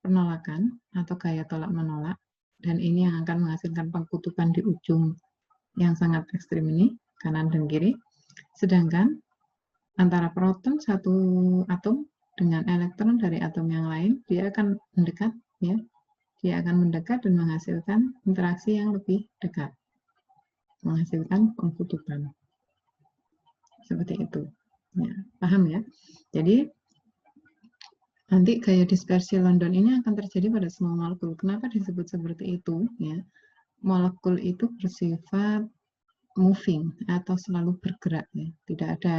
penolakan atau gaya tolak menolak, dan ini yang akan menghasilkan pengkutupan di ujung yang sangat ekstrim ini, kanan dan kiri. Sedangkan antara proton satu atom dengan elektron dari atom yang lain, dia akan mendekat, ya, dia akan mendekat dan menghasilkan interaksi yang lebih dekat, menghasilkan pengkutupan. Seperti itu, ya, paham ya? Jadi nanti gaya dispersi London ini akan terjadi pada semua molekul. Kenapa disebut seperti itu? Ya, molekul itu bersifat moving atau selalu bergerak. Ya. Tidak ada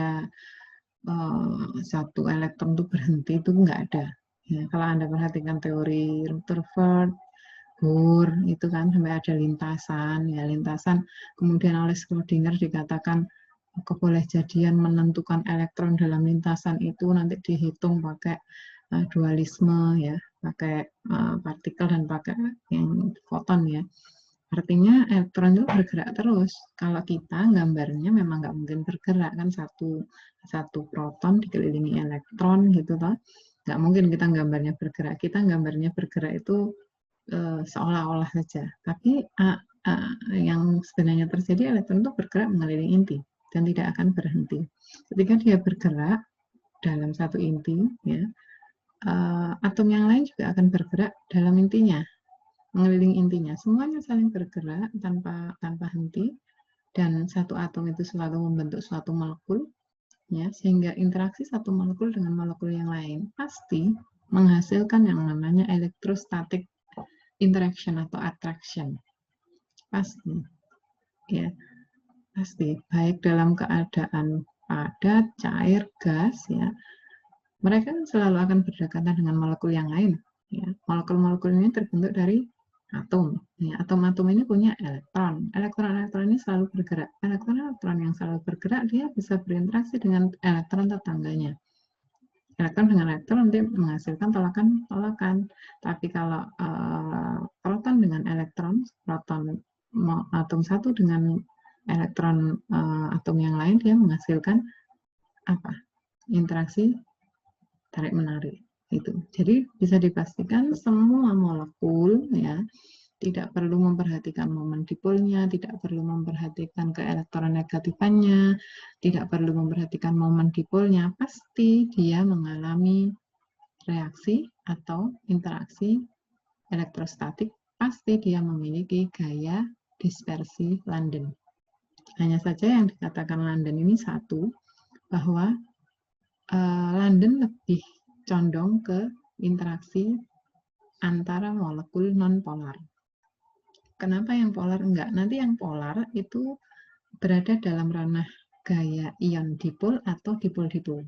satu elektron itu berhenti, itu nggak ada. Ya, kalau Anda perhatikan teori Rutherford, Bohr, itu kan sampai ada lintasan, ya, lintasan. Kemudian oleh Schrödinger dikatakan kebolehjadian menentukan elektron dalam lintasan itu nanti dihitung pakai dualisme, ya, pakai partikel dan pakai yang foton, ya. Artinya elektron itu bergerak terus. Kalau kita gambarnya memang nggak mungkin bergerak, kan satu proton dikelilingi elektron gitu toh. Nggak mungkin kita gambarnya bergerak. Kita gambarnya bergerak itu seolah-olah saja. Tapi yang sebenarnya terjadi, elektron itu bergerak mengelilingi inti dan tidak akan berhenti. Ketika dia bergerak dalam satu inti, ya, atom yang lain juga akan bergerak dalam intinya, mengelilingi intinya. Semuanya saling bergerak tanpa henti, dan satu atom itu selalu membentuk suatu molekul, ya, sehingga interaksi satu molekul dengan molekul yang lain pasti menghasilkan yang namanya electrostatic interaction atau attraction. Pasti, ya. Pasti, baik dalam keadaan padat, cair, gas, ya, mereka selalu akan berdekatan dengan molekul yang lain. Ya. Molekul-molekul ini terbentuk dari atom. Ya, atom-atom ini punya elektron. Elektron-elektron ini selalu bergerak. Elektron-elektron yang selalu bergerak, dia bisa berinteraksi dengan elektron tetangganya. Elektron dengan elektron nanti menghasilkan tolakan-tolakan. Tapi kalau proton dengan elektron, proton atom satu dengan elektron atom yang lain, dia menghasilkan apa? Interaksi tarik menarik. Itu. Jadi bisa dipastikan semua molekul ya tidak perlu memperhatikan momen dipolnya, tidak perlu memperhatikan keelektronegatifannya, tidak perlu memperhatikan momen dipolnya, pasti dia mengalami reaksi atau interaksi elektrostatik, pasti dia memiliki gaya dispersi London. Hanya saja yang dikatakan London ini satu, bahwa London lebih condong ke interaksi antara molekul non-polar. Kenapa yang polar enggak? Nanti yang polar itu berada dalam ranah gaya ion dipol atau dipol-dipol.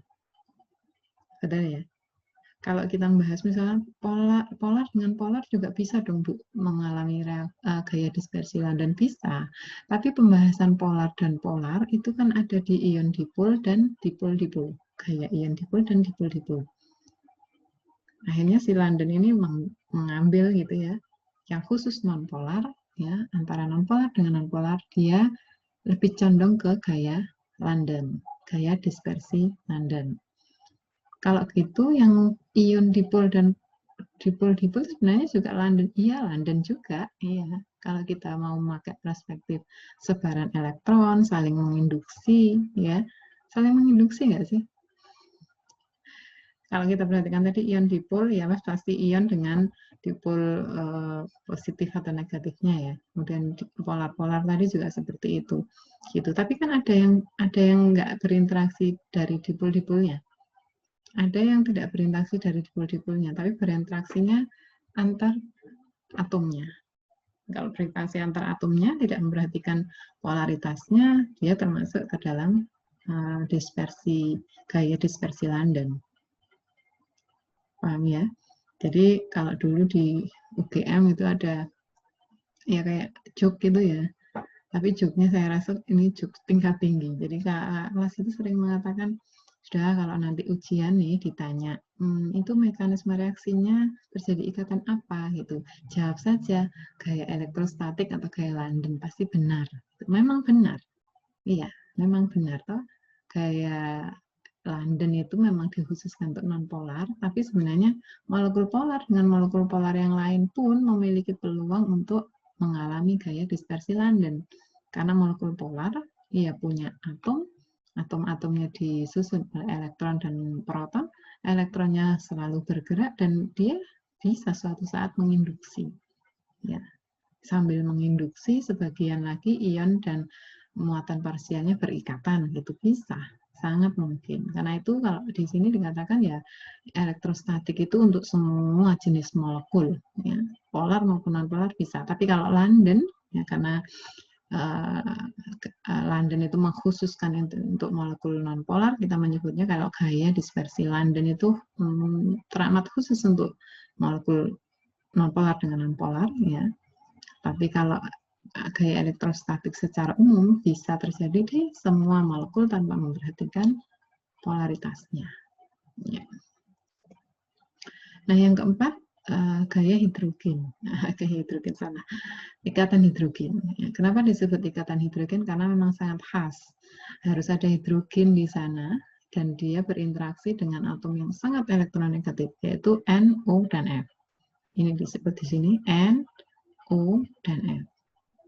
Betul ya? Kalau kita membahas misalnya polar dengan polar juga bisa dong Bu mengalami gaya dispersi London, bisa. Tapi pembahasan polar dan polar itu kan ada di ion dipol dan dipol-dipol. Gaya ion dipol dan dipol-dipol. Akhirnya si London ini mengambil gitu ya, yang khusus non-polar ya, antara non-polar dengan non-polar dia lebih condong ke gaya London, gaya dispersi London. Kalau gitu yang ion dipol dan dipol-dipol sebenarnya juga London, iya London juga, iya. Kalau kita mau memakai perspektif sebaran elektron, saling menginduksi, ya, saling menginduksi nggak sih? Kalau kita perhatikan tadi ion dipol, ya mas pasti ion dengan dipol positif atau negatifnya ya. Kemudian polar-polar tadi juga seperti itu. Gitu. Tapi kan ada yang nggak berinteraksi dari dipol-dipolnya. Ada yang tidak berinteraksi dari dipol-dipolnya, tapi berinteraksinya antar atomnya. Kalau berinteraksi antar atomnya tidak memperhatikan polaritasnya, dia termasuk ke dalam gaya dispersi London. Paham ya? Jadi kalau dulu di UGM itu ada ya kayak jok gitu ya. Tapi joknya saya rasa ini jok tingkat tinggi. Jadi kelas itu sering mengatakan, sudah kalau nanti ujian nih ditanya, itu mekanisme reaksinya terjadi ikatan apa gitu. Jawab saja gaya elektrostatik atau gaya London, pasti benar. Memang benar. Iya, memang benar toh. Gaya London itu memang dikhususkan untuk nonpolar, tapi sebenarnya molekul polar dengan molekul polar yang lain pun memiliki peluang untuk mengalami gaya dispersi London. Karena molekul polar, ia punya atom-atomnya disusun oleh elektron dan proton, elektronnya selalu bergerak dan dia bisa suatu saat menginduksi. Ya, sambil menginduksi sebagian lagi ion dan muatan parsialnya berikatan, gitu bisa, sangat mungkin. Karena itu kalau di sini dikatakan ya elektrostatik itu untuk semua jenis molekul, ya, polar maupun non-polar bisa. Tapi kalau London, ya karena London itu mengkhususkan untuk molekul non-polar, kita menyebutnya kalau gaya dispersi London itu teramat khusus untuk molekul non-polar dengan non-polar, ya. Tapi kalau gaya elektrostatik secara umum bisa terjadi di semua molekul tanpa memperhatikan polaritasnya. Ya. Nah, yang keempat, gaya hidrogen. Gaya hidrogen salah. Ikatan hidrogen. Ya, kenapa disebut ikatan hidrogen? Karena memang sangat khas. Harus ada hidrogen di sana dan dia berinteraksi dengan atom yang sangat elektronegatif, yaitu N, O, dan F. Ini disebut di sini N, O, dan F.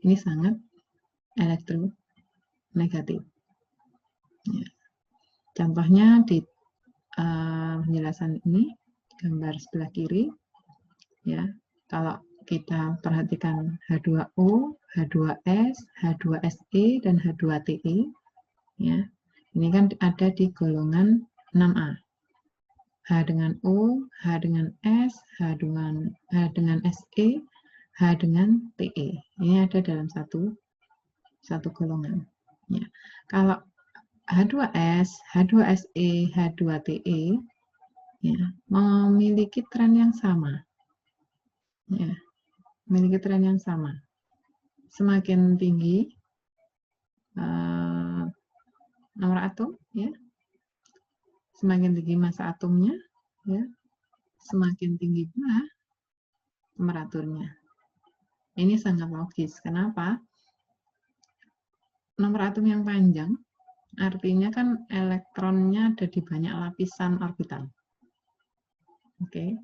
Ini sangat elektronegatif. Ya. Contohnya di penjelasan ini, gambar sebelah kiri, ya. Kalau kita perhatikan H2O, H2S, H2SE, dan H2TE, ya. Ini kan ada di golongan 6A. H dengan O, H dengan S, H dengan SE, H dengan TE. Ini ada dalam satu golongan. Ya. Kalau H2S, H2SE, H2TE ya, memiliki tren yang sama. Ya, memiliki tren yang sama. Semakin tinggi nomor atom, ya, semakin tinggi massa atomnya, ya, semakin tinggi pula temperaturnya. Ini sangat logis. Kenapa? Nomor atom yang panjang artinya kan elektronnya ada di banyak lapisan orbital. Oke.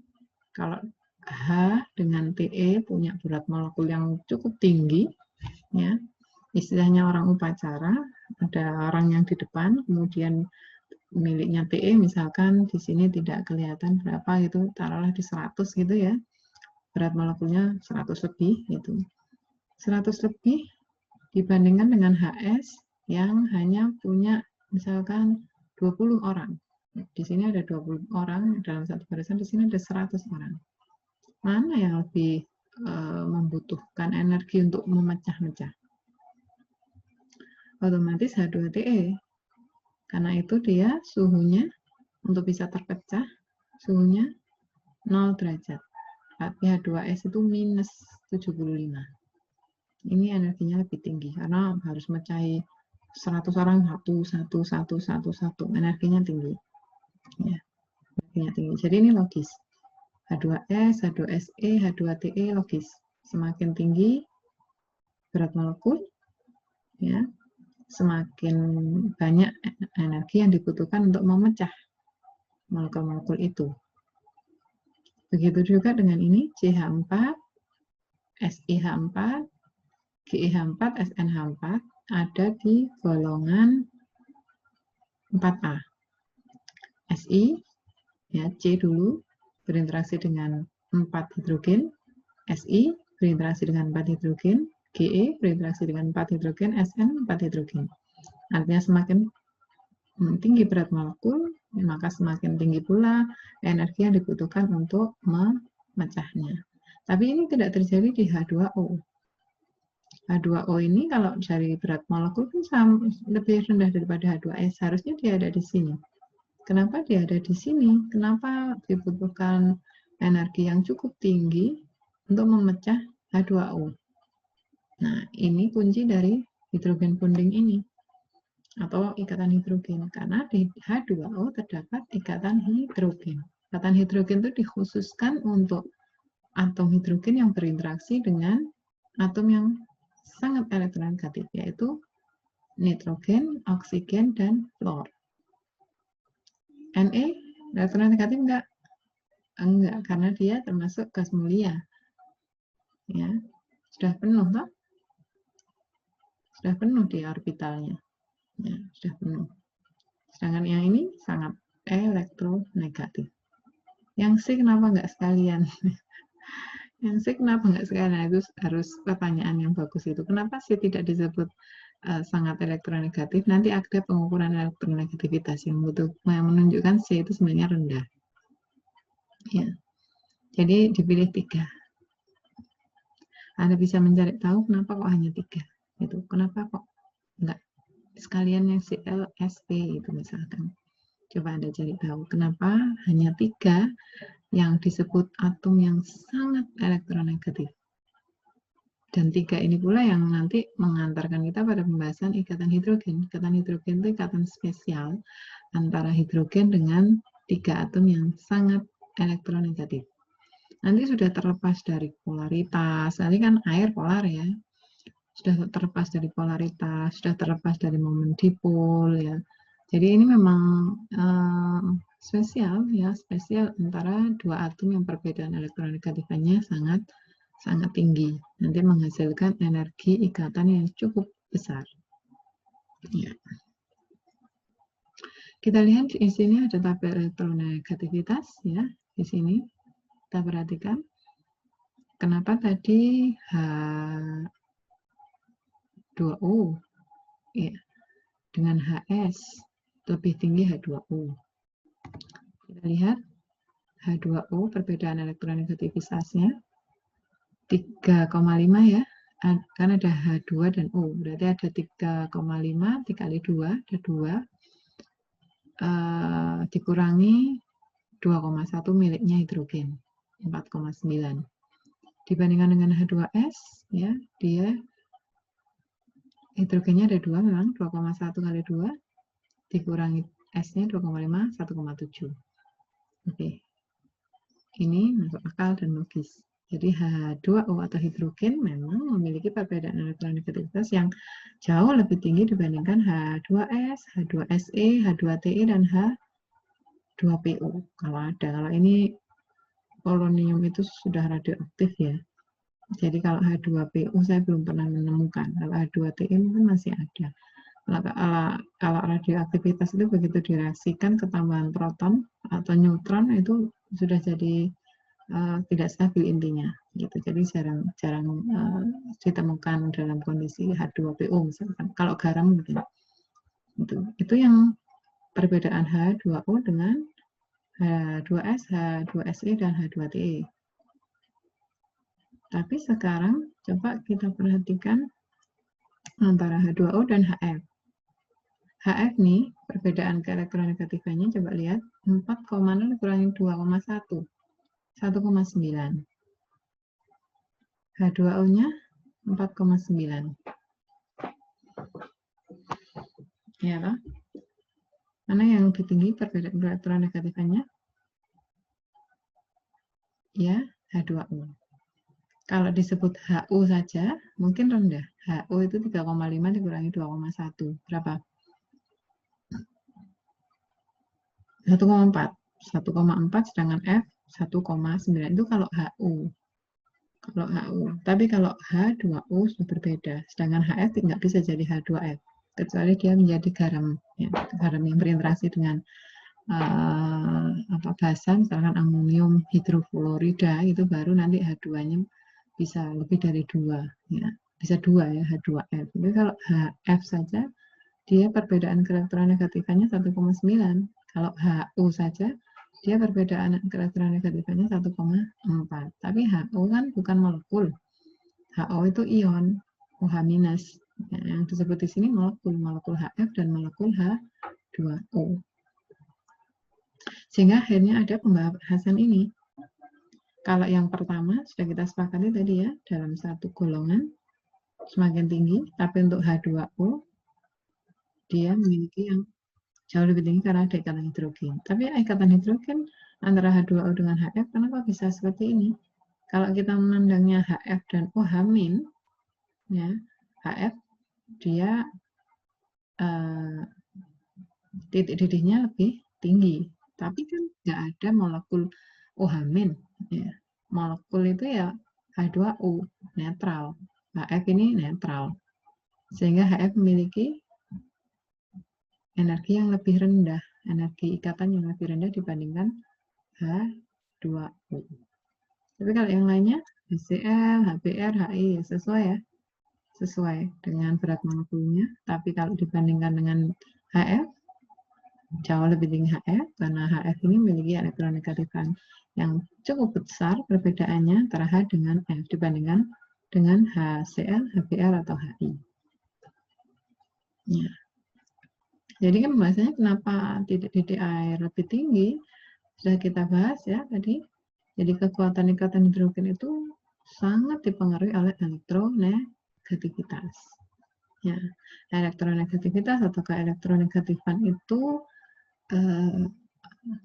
Kalau H dengan Te punya berat molekul yang cukup tinggi, ya, istilahnya orang upacara, ada orang yang di depan, kemudian miliknya Te misalkan di sini tidak kelihatan berapa gitu, taruhlah di 100 gitu ya, berat molekulnya 100 lebih gitu. 100 lebih dibandingkan dengan HS yang hanya punya misalkan 20 orang. Di sini ada 20 orang dalam satu barisan, di sini ada 100 orang. Mana yang lebih membutuhkan energi untuk memecah-mecah? Otomatis H2Te. Karena itu dia suhunya untuk bisa terpecah, suhunya 0 derajat. Tapi H2S itu minus 75. Ini energinya lebih tinggi karena harus mecahi 100 orang satu, energinya tinggi. Ya, energinya tinggi. Jadi ini logis. H2S, H2SE, H2Te logis. Semakin tinggi berat molekul, ya, semakin banyak energi yang dibutuhkan untuk memecah molekul-molekul itu. Begitu juga dengan ini, CH4, SiH4, GeH4, SnH4 ada di golongan 4A. Si, ya, C dulu berinteraksi dengan 4 hidrogen, Si berinteraksi dengan 4 hidrogen, Ge berinteraksi dengan 4 hidrogen, Sn 4 hidrogen. Artinya semakin tinggi berat molekul, maka semakin tinggi pula energi yang dibutuhkan untuk memecahnya. Tapi ini tidak terjadi di H2O. H2O ini kalau dari berat molekul kan lebih rendah daripada H2S, harusnya dia ada di sini. Kenapa dia ada di sini? Kenapa dibutuhkan energi yang cukup tinggi untuk memecah H2O? Nah, ini kunci dari hidrogen bonding ini, atau ikatan hidrogen, karena di H2O terdapat ikatan hidrogen. Ikatan hidrogen itu dikhususkan untuk atom hidrogen yang berinteraksi dengan atom yang sangat elektronegatif, yaitu nitrogen, oksigen, dan fluor. Na elektronegatif enggak? Enggak, karena dia termasuk gas mulia. Ya, sudah penuh toh? Sudah penuh di orbitalnya. Ya, sudah penuh. Sedangkan yang ini sangat elektronegatif. Yang C kenapa enggak sekalian? Yang C kenapa enggak sekalian? Itu harus pertanyaan yang bagus itu. Kenapa C tidak disebut sangat elektronegatif? Nanti ada pengukuran elektronegativitas yang menunjukkan C itu sebenarnya rendah. Ya, jadi dipilih 3. Anda bisa mencari tahu kenapa kok hanya 3. Gitu. Kenapa kok enggak sekalian yang ClSP itu misalkan. Coba Anda cari tahu kenapa hanya 3 yang disebut atom yang sangat elektronegatif. Dan 3 ini pula yang nanti mengantarkan kita pada pembahasan ikatan hidrogen. Ikatan hidrogen itu ikatan spesial antara hidrogen dengan 3 atom yang sangat elektronegatif. Nanti sudah terlepas dari polaritas, nanti kan air polar ya, sudah terlepas dari polaritas, sudah terlepas dari momen dipol ya. Jadi ini memang spesial ya, spesial antara 2 atom yang perbedaan elektronegatifnya sangat tinggi, nanti menghasilkan energi ikatan yang cukup besar. Ya. Kita lihat di sini ada tabel elektronegativitas ya, di sini kita perhatikan kenapa tadi H2O ya, dengan HS lebih tinggi H2O. Kita lihat H2O perbedaan elektronegativitasnya 3,5 ya, kan ada H2 dan O, berarti ada 3,5 dikali 2, ada 2, dikurangi 2,1 miliknya hidrogen, 4,9. Dibandingkan dengan H2S, ya, dia hidrogennya ada 2 memang, 2,1 kali 2, dikurangi S-nya 2,5, 1,7. Oke, ini masuk akal dan logis. Jadi H2O atau hidrogen memang memiliki perbedaan elektronegativitas yang jauh lebih tinggi dibandingkan H2S, H2SE, H2Te, dan H2PO. Kalau ada, kalau ini polonium itu sudah radioaktif ya. Jadi kalau H2PO saya belum pernah menemukan. Kalau H2TE mungkin masih ada. Kalau radioaktivitas itu begitu direaksikan ketambahan proton atau neutron itu sudah jadi tidak stabil intinya. Gitu. Jadi jarang ditemukan dalam kondisi H2PO misalkan. Kalau garam mungkin. Itu yang perbedaan H2O dengan H2S, H2SE, dan H2TE. Tapi sekarang coba kita perhatikan antara H2O dan HF. HF nih, perbedaan keelektronegatifannya coba lihat, 4,0 dikurangi 2,1, 1,9. H2O-nya 4,9. Ya loh. Mana yang lebih tinggi perbedaan keelektronegatifannya? Ya, H2O. Kalau disebut HU saja, mungkin rendah. HU itu 3,5 dikurangi 2,1. Berapa? 1,4. 1,4 sedangkan F 1,9. Itu kalau HU. Kalau HU. Tapi kalau H2O sudah berbeda. Sedangkan HF tidak bisa jadi H2F. Kecuali dia menjadi garam. Ya, garam yang berinteraksi dengan basa, misalkan amonium hidrofluorida, itu baru nanti H2-nya bisa lebih dari 2, ya. Bisa 2 ya, H2F. Jadi kalau HF saja, dia perbedaan keelektronegatifannya 1,9. Kalau HU saja, dia perbedaan keelektronegatifannya 1,4. Tapi HU kan bukan molekul. HO itu ion, OH-. Ya, yang disebut di sini molekul HF dan molekul H2O. Sehingga akhirnya ada pembahasan ini. Kalau yang pertama sudah kita sepakati tadi ya, dalam satu golongan semakin tinggi, tapi untuk H2O dia memiliki yang jauh lebih tinggi karena ada ikatan hidrogen. Tapi ikatan hidrogen antara H2O dengan HF, kenapa bisa seperti ini? Kalau kita memandangnya HF dan OH-, ya, HF dia titik didihnya lebih tinggi. Tapi kan nggak ada molekul OH-. Ya. Molekul itu ya H2O, netral. HF ini netral. Sehingga HF memiliki energi yang lebih rendah, energi ikatan yang lebih rendah dibandingkan H2O. Tapi kalau yang lainnya, HCl, HBr, HI, sesuai ya. Sesuai dengan berat molekulnya. Tapi kalau dibandingkan dengan HF, jauh lebih tinggi HF, karena HF ini memiliki elektronegatifan yang cukup besar perbedaannya antara H dengan F dibandingkan dengan HCl, HBr, atau HI. Ya. Jadi kan pembahasannya kenapa titik-titik air lebih tinggi, sudah kita bahas ya tadi. Jadi kekuatan ikatan hidrogen itu sangat dipengaruhi oleh elektronegativitas. Ya, elektronegativitas atau keelektronegatifan itu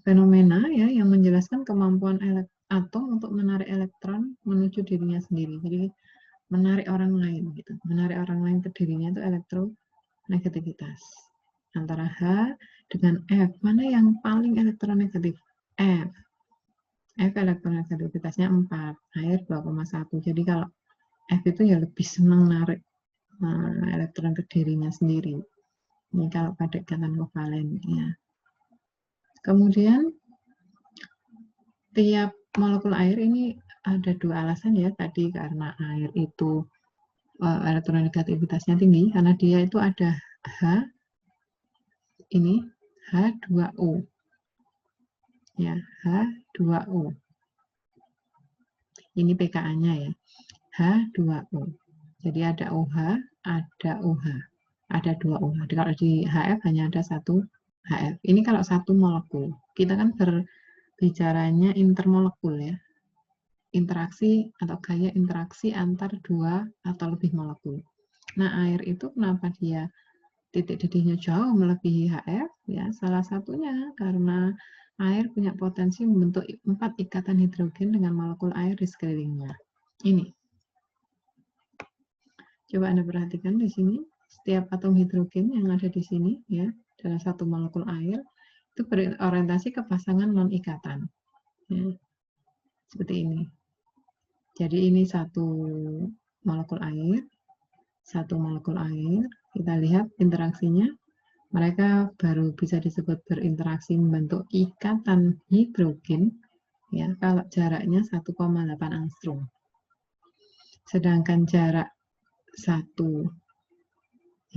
fenomena ya yang menjelaskan kemampuan atom untuk menarik elektron menuju dirinya sendiri. Jadi menarik orang lain gitu. Menarik orang lain ke dirinya itu elektronegativitas. Antara H dengan F, mana yang paling elektronegatif? F. F elektronegativitasnya 4, air 2,1. Jadi kalau F itu ya lebih senang narik elektron ke dirinya sendiri. Ini kalau pada ikatan kovalen ya. Kemudian tiap molekul air ini ada dua alasan ya tadi, karena air itu elektronegativitasnya tinggi karena dia itu ada H ini H2O ya, H2O ini pKa-nya ya, H2O. Jadi ada OH, ada OH, ada dua OH. Kalau di HF hanya ada satu HF. Ini kalau satu molekul. Kita kan berbicaranya intermolekul ya. Interaksi atau gaya interaksi antar dua atau lebih molekul. Nah, air itu kenapa dia titik didihnya jauh melebihi HF? Ya, salah satunya karena air punya potensi membentuk 4 ikatan hidrogen dengan molekul air di sekelilingnya. Ini. Coba Anda perhatikan di sini, setiap atom hidrogen yang ada di sini ya, dalam satu molekul air itu berorientasi ke pasangan non-ikatan. Ya. seperti ini. Jadi ini satu molekul air, kita lihat interaksinya, mereka baru bisa disebut berinteraksi membentuk ikatan hidrogen ya kalau jaraknya 1,8 angstrom. Sedangkan jarak satu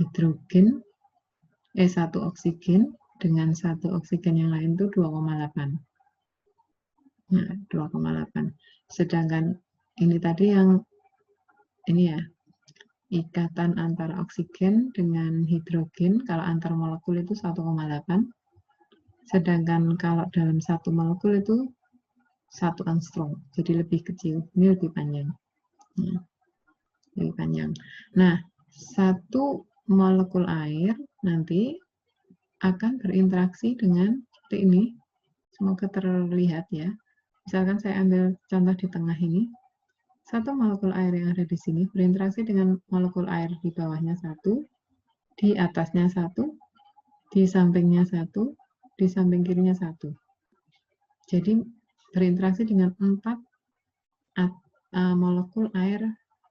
oksigen dengan satu oksigen yang lain itu 2,8. Nah, 2,8. Sedangkan ini tadi yang ini ya, ikatan antara oksigen dengan hidrogen kalau antar molekul itu 1,8. Sedangkan kalau dalam satu molekul itu 1 angstrom. Jadi lebih kecil. Ini lebih panjang. Nah, lebih panjang. Nah, satu molekul air nanti akan berinteraksi dengan seperti ini. Semoga terlihat ya. Misalkan saya ambil contoh di tengah ini. Satu molekul air yang ada di sini berinteraksi dengan molekul air di bawahnya satu, di atasnya satu, di sampingnya satu, di samping kirinya satu. Jadi berinteraksi dengan 4 molekul air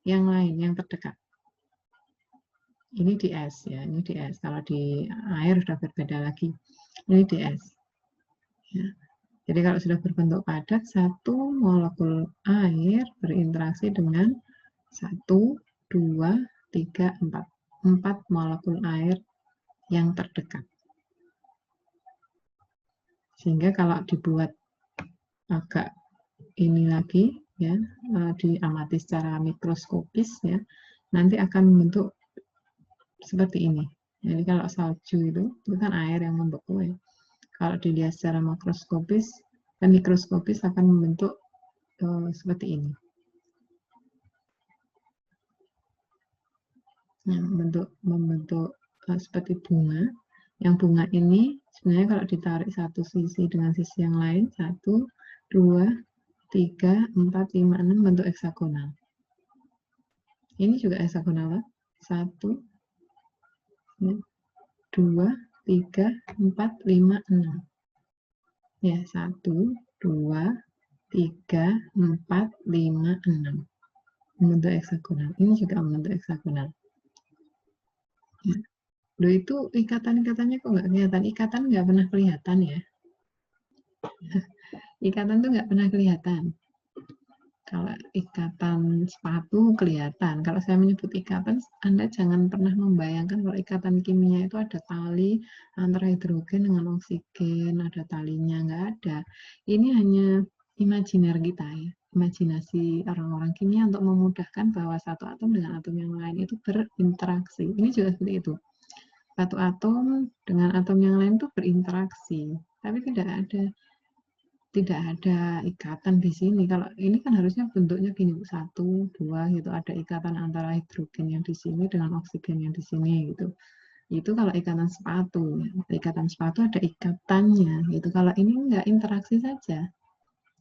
yang lain, yang terdekat. Ini di S ya, ini di S. Kalau di air sudah berbeda lagi. Ini di S. Ya. Jadi kalau sudah berbentuk padat, satu molekul air berinteraksi dengan 1, 2, 3, 4. 4 molekul air yang terdekat. Sehingga kalau dibuat agak ini lagi, ya, diamati secara mikroskopis, ya, nanti akan membentuk seperti ini. Jadi kalau salju itu kan air yang membeku ya. Kalau dilihat secara makroskopis dan mikroskopis akan membentuk seperti ini. Nah, membentuk seperti bunga. Yang bunga ini sebenarnya kalau ditarik satu sisi dengan sisi yang lain, 1, 2, 3, 4, 5, 6 bentuk heksagonal. Ini juga heksagonal, 1, 2, 3, 4, 5, 6. Ya, 1, 2, 3, 4, 5, 6. Membentuk heksagonal. Ini juga membentuk heksagonal. Ya. Loh, itu ikatan-ikatannya kok nggak kelihatan? Ikatan nggak pernah kelihatan ya. Ikatan tuh nggak pernah kelihatan. Kalau ikatan sepatu kelihatan. Kalau saya menyebut ikatan, Anda jangan pernah membayangkan kalau ikatan kimia itu ada tali antara hidrogen dengan oksigen, ada talinya, nggak ada. Ini hanya imajiner kita ya, imajinasi orang-orang kimia untuk memudahkan bahwa satu atom dengan atom yang lain itu berinteraksi. Ini juga seperti itu. Satu atom dengan atom yang lain itu berinteraksi, tapi tidak ada ikatan di sini. Kalau ini kan harusnya bentuknya gini, 1, 2 gitu, ada ikatan antara hidrogen yang di sini dengan oksigen yang di sini gitu. Itu kalau ikatan sepatu, ikatan sepatu ada ikatannya gitu. Kalau ini enggak, interaksi saja.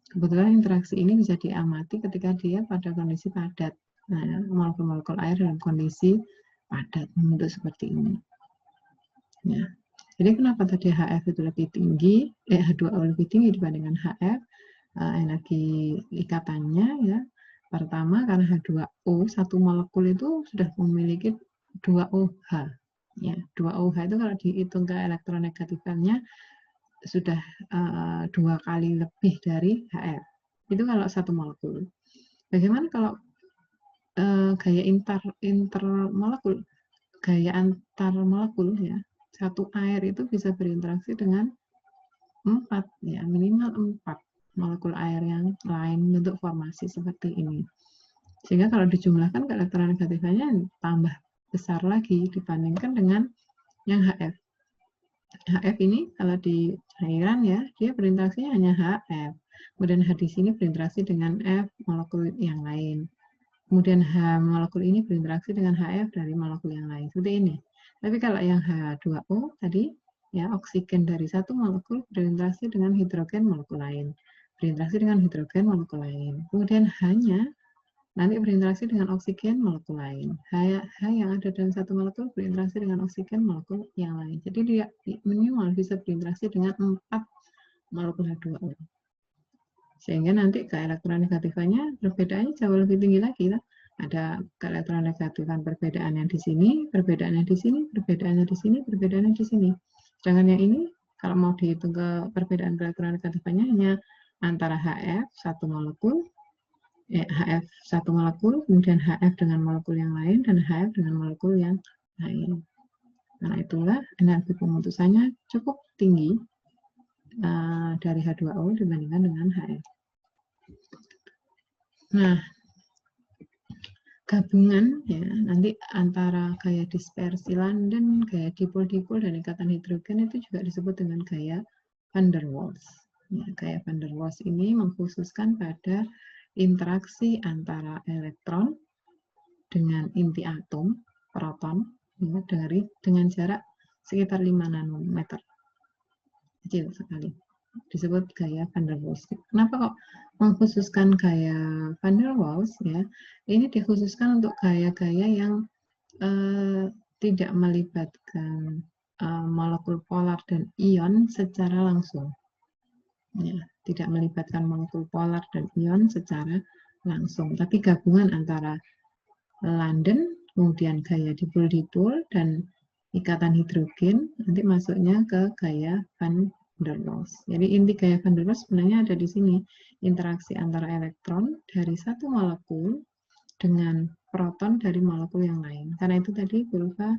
Kebetulan interaksi ini bisa diamati ketika dia pada kondisi padat. Nah, molekul-molekul air dalam kondisi padat membentuk seperti ini. Ya. Jadi kenapa tadi HF itu lebih tinggi, H2O lebih tinggi dibandingkan HF, energi ikatannya ya. Pertama karena H2O satu molekul itu sudah memiliki 2OH. Ya, 2OH itu kalau dihitung ke elektronegatifnya sudah 2 kali lebih dari HF. Itu kalau satu molekul. Bagaimana kalau gaya intermolekul, gaya antar molekul ya? Satu air itu bisa berinteraksi dengan 4 ya, minimal 4 molekul air yang lain bentuk formasi seperti ini. Sehingga kalau dijumlahkan ke elektronegatifnya tambah besar lagi dibandingkan dengan yang HF. HF ini kalau di cairan ya, dia berinteraksinya hanya HF. Kemudian H di sini berinteraksi dengan F molekul yang lain. Kemudian H molekul ini berinteraksi dengan HF dari molekul yang lain. Seperti ini. Tapi kalau yang H2O tadi, ya oksigen dari satu molekul berinteraksi dengan hidrogen molekul lain. Berinteraksi dengan hidrogen molekul lain. Kemudian H-nya nanti berinteraksi dengan oksigen molekul lain. H yang ada dalam satu molekul berinteraksi dengan oksigen molekul yang lain. Jadi dia minimal bisa berinteraksi dengan 4 molekul H2O. Sehingga nanti keelektronegatifannya perbedaannya jauh lebih tinggi lagi. Ada keelektronegatifan perbedaan yang di sini, perbedaan yang di sini, perbedaannya di sini, perbedaannya di sini. Sedangkan yang ini, kalau mau dihitung ke perbedaan keelektronegatifannya hanya antara HF satu molekul, HF satu molekul, kemudian HF dengan molekul yang lain, dan HF dengan molekul yang lain. Karena itulah energi pemutusannya cukup tinggi dari H2O dibandingkan dengan HF. Nah, gabungan ya nanti antara gaya dispersi London, gaya dipol-dipol dan ikatan hidrogen itu juga disebut dengan gaya van der Waals. Ya, gaya van der Waals ini mengkhususkan pada interaksi antara elektron dengan inti atom, proton, ya, dengan jarak sekitar 5 nanometer. Kecil sekali. Disebut gaya van der Waals. Kenapa kok mengkhususkan gaya van der Waals? Ya, ini dikhususkan untuk gaya-gaya yang tidak melibatkan molekul polar dan ion secara langsung. Ya, tidak melibatkan molekul polar dan ion secara langsung, tapi gabungan antara London, kemudian gaya dipol-dipol dan ikatan hidrogen, nanti masuknya ke gaya van der Waals. Jadi inti gaya van der Waals sebenarnya ada di sini, interaksi antara elektron dari satu molekul dengan proton dari molekul yang lain. Karena itu tadi Pulva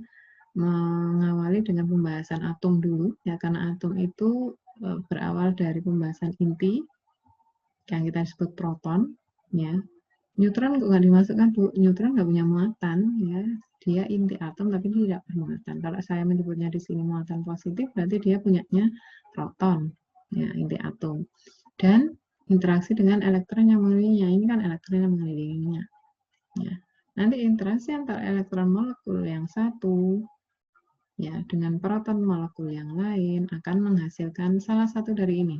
mengawali dengan pembahasan atom dulu, ya karena atom itu berawal dari pembahasan inti yang kita sebut proton, ya. Neutron nggak dimasukkan, Bu. Neutron nggak punya muatan, ya. Dia inti atom tapi tidak bermuatan. Kalau saya menyebutnya di sini muatan positif, berarti dia punyanya proton, ya, inti atom. Dan interaksi dengan elektron yang mengelilinginya. Ini kan elektron yang mengelilinginya. Ya. Nanti interaksi antara elektron molekul yang satu, ya, dengan proton molekul yang lain akan menghasilkan salah satu dari ini.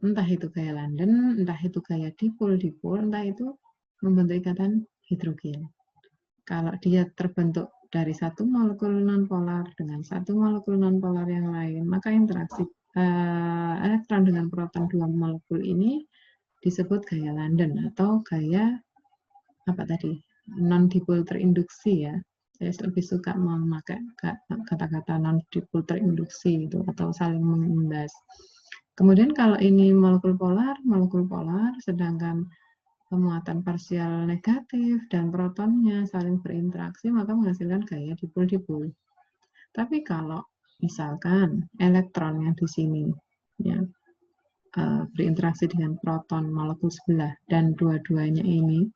Entah itu gaya London, entah itu gaya dipol-dipol, entah itu membentuk ikatan hidrogen. Kalau dia terbentuk dari satu molekul nonpolar dengan satu molekul nonpolar yang lain, maka interaksi elektron dengan proton dua molekul ini disebut gaya London atau gaya apa tadi, non-dipol terinduksi, ya. Saya lebih suka memakai kata-kata non-dipol terinduksi itu atau saling mengimbas. Kemudian kalau ini molekul polar, sedangkan pemuatan parsial negatif dan protonnya saling berinteraksi, maka menghasilkan gaya dipol-dipol. Tapi kalau misalkan elektron yang di sini, ya, berinteraksi dengan proton molekul sebelah dan dua-duanya ini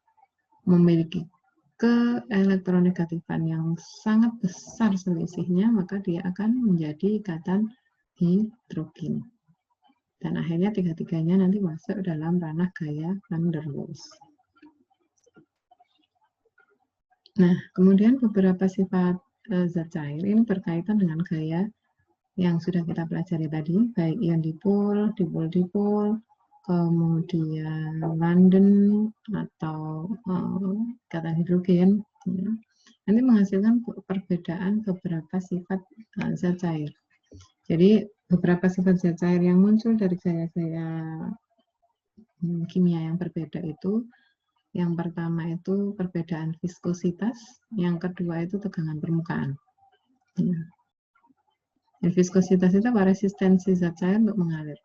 memiliki keelektronegatifan yang sangat besar selisihnya, maka dia akan menjadi ikatan hidrogen. Dan akhirnya tiga-tiganya nanti masuk dalam ranah gaya van der Waals. Nah, kemudian beberapa sifat zat cair ini berkaitan dengan gaya yang sudah kita pelajari tadi, baik ion dipol, dipol-dipol, kemudian London atau ikatan hidrogen, ya. Nanti menghasilkan perbedaan beberapa sifat zat cair. Jadi beberapa sifat zat cair yang muncul dari gaya-gaya kimia yang berbeda itu, yang pertama itu perbedaan viskositas, yang kedua itu tegangan permukaan. Ya. Dan viskositas itu apa? Resistensi zat cair untuk mengalir.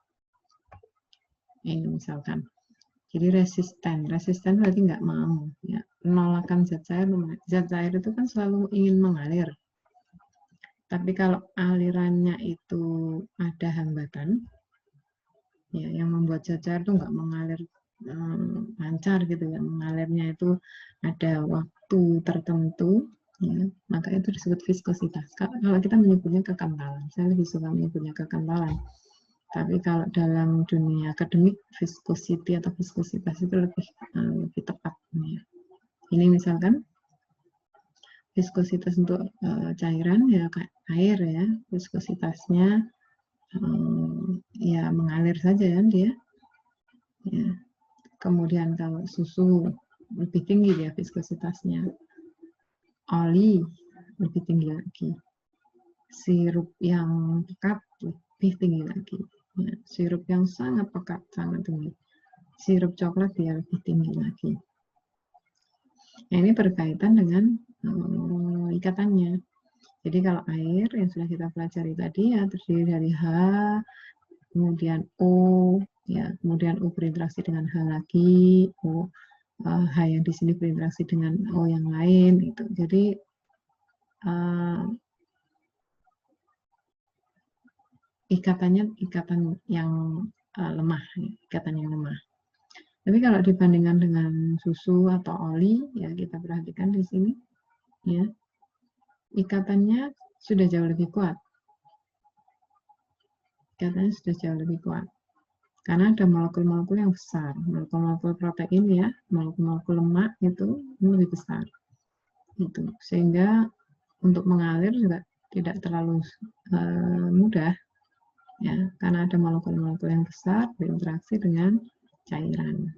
Ini misalkan. Jadi resisten berarti nggak mau. Ya. Penolakan zat cair itu kan selalu ingin mengalir. Tapi kalau alirannya itu ada hambatan, ya, yang membuat zat cair itu nggak mengalir lancar gitu ya, mengalirnya itu ada waktu tertentu, ya, maka itu disebut viskositas. Kalau kita menyebutnya kekentalan, saya lebih suka menyebutnya kekentalan. Tapi kalau dalam dunia akademik, viscosity atau viskositas itu lebih tepat. Ya. Ini misalkan viskositas untuk cairan ya kayak air ya, viskositasnya ya mengalir saja kan dia. Ya. Kemudian kalau susu lebih tinggi dia viskositasnya, oli lebih tinggi lagi, sirup yang pekat lebih tinggi lagi, ya. Sirup yang sangat pekat sangat tinggi, sirup coklat dia lebih tinggi lagi. Nah, ini berkaitan dengan ikatannya. Jadi kalau air yang sudah kita pelajari tadi ya terdiri dari H, kemudian O, ya, kemudian O berinteraksi dengan H lagi, H yang di sini berinteraksi dengan O yang lain, gitu. Jadi ikatannya ikatan yang lemah, ikatan yang lemah. Tapi kalau dibandingkan dengan susu atau oli, ya kita perhatikan di sini, ya ikatannya sudah jauh lebih kuat. Ikatannya sudah jauh lebih kuat. Karena ada molekul-molekul yang besar, molekul-molekul protein ya, molekul-molekul lemak itu lebih besar. Gitu. Sehingga untuk mengalir juga tidak terlalu mudah, ya, karena ada molekul-molekul yang besar berinteraksi dengan cairan.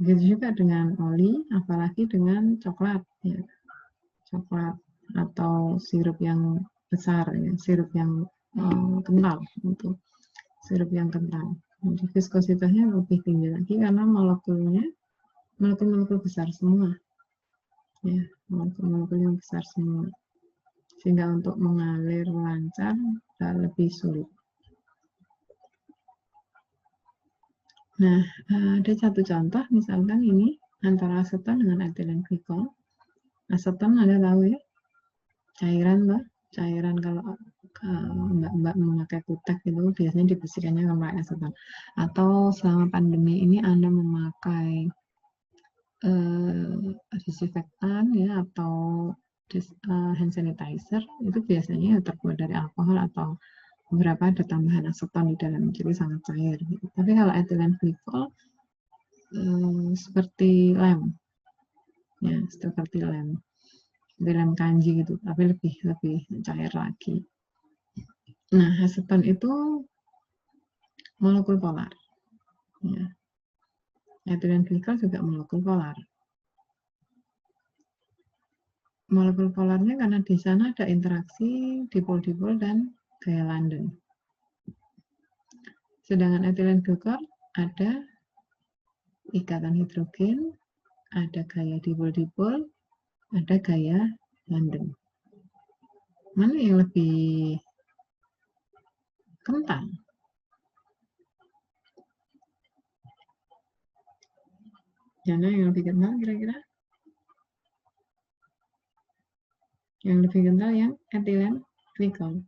Begitu juga dengan oli, apalagi dengan coklat, ya. Coklat atau sirup yang besar, ya, sirup yang kental, gitu. Sirup yang kental. Jadi viskositasnya lebih tinggi lagi karena molekul-molekul besar semua, ya, molekul yang besar semua, sehingga untuk mengalir lancar lebih sulit. Nah, ada satu contoh, misalkan ini antara aseton dengan etilen glikol. Aseton Anda tahu ya, cairan loh, cairan kalau mbak-mbak memakai kutek itu biasanya dibersihkannya memakai aseton. Atau selama pandemi ini Anda memakai disinfektan ya atau hand sanitizer, itu biasanya terbuat dari alkohol atau beberapa ada tambahan aseton di dalam, jadi sangat cair. Gitu. Tapi kalau etilen glikol seperti lem, ya seperti lem kanji gitu, tapi lebih cair lagi. Nah, aseton itu molekul polar, ya. Etilen glikol juga molekul polar. Molekul polarnya karena di sana ada interaksi dipol-dipol dan gaya London. Sedangkan etilen glikol ada ikatan hidrogen, ada gaya dipol-dipol, ada gaya London. Mana yang lebih kental? Mana yang lebih kental kira-kira? Yang lebih kental yang etilen glikol.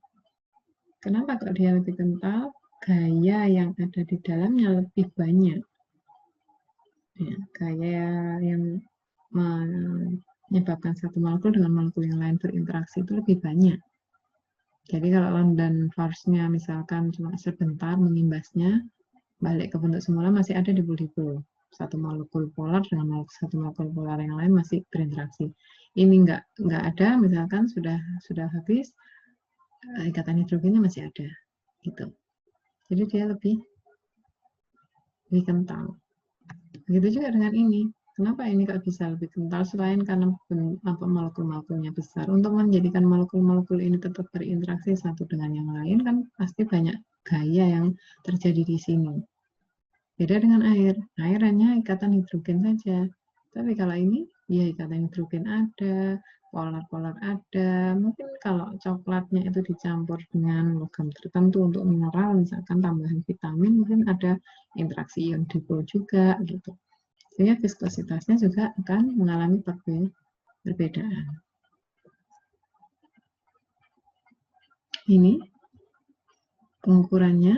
Kenapa kok dia lebih kental? Gaya yang ada di dalamnya lebih banyak. Ya, gaya yang menyebabkan satu molekul dengan molekul yang lain berinteraksi itu lebih banyak. Jadi kalau London force-nya misalkan cuma sebentar mengimbasnya, balik ke bentuk semula masih ada dipol-dipol. Satu molekul polar dengan satu molekul polar yang lain masih berinteraksi. Ini nggak ada, misalkan sudah habis, ikatan hidrogennya masih ada, gitu. Jadi dia lebih kental. Begitu juga dengan ini. Kenapa ini kok bisa lebih kental selain karena molekul-molekulnya besar? Untuk menjadikan molekul-molekul ini tetap berinteraksi satu dengan yang lain kan pasti banyak gaya yang terjadi di sini. Beda dengan air. Air hanya ikatan hidrogen saja. Tapi kalau ini, ya ikatan hidrogen ada, polar-polar ada. Mungkin kalau coklatnya itu dicampur dengan logam tertentu untuk mineral, misalkan tambahan vitamin, mungkin ada interaksi ion dipol juga, gitu. Sehingga viskositasnya juga akan mengalami perbedaan. Ini pengukurannya.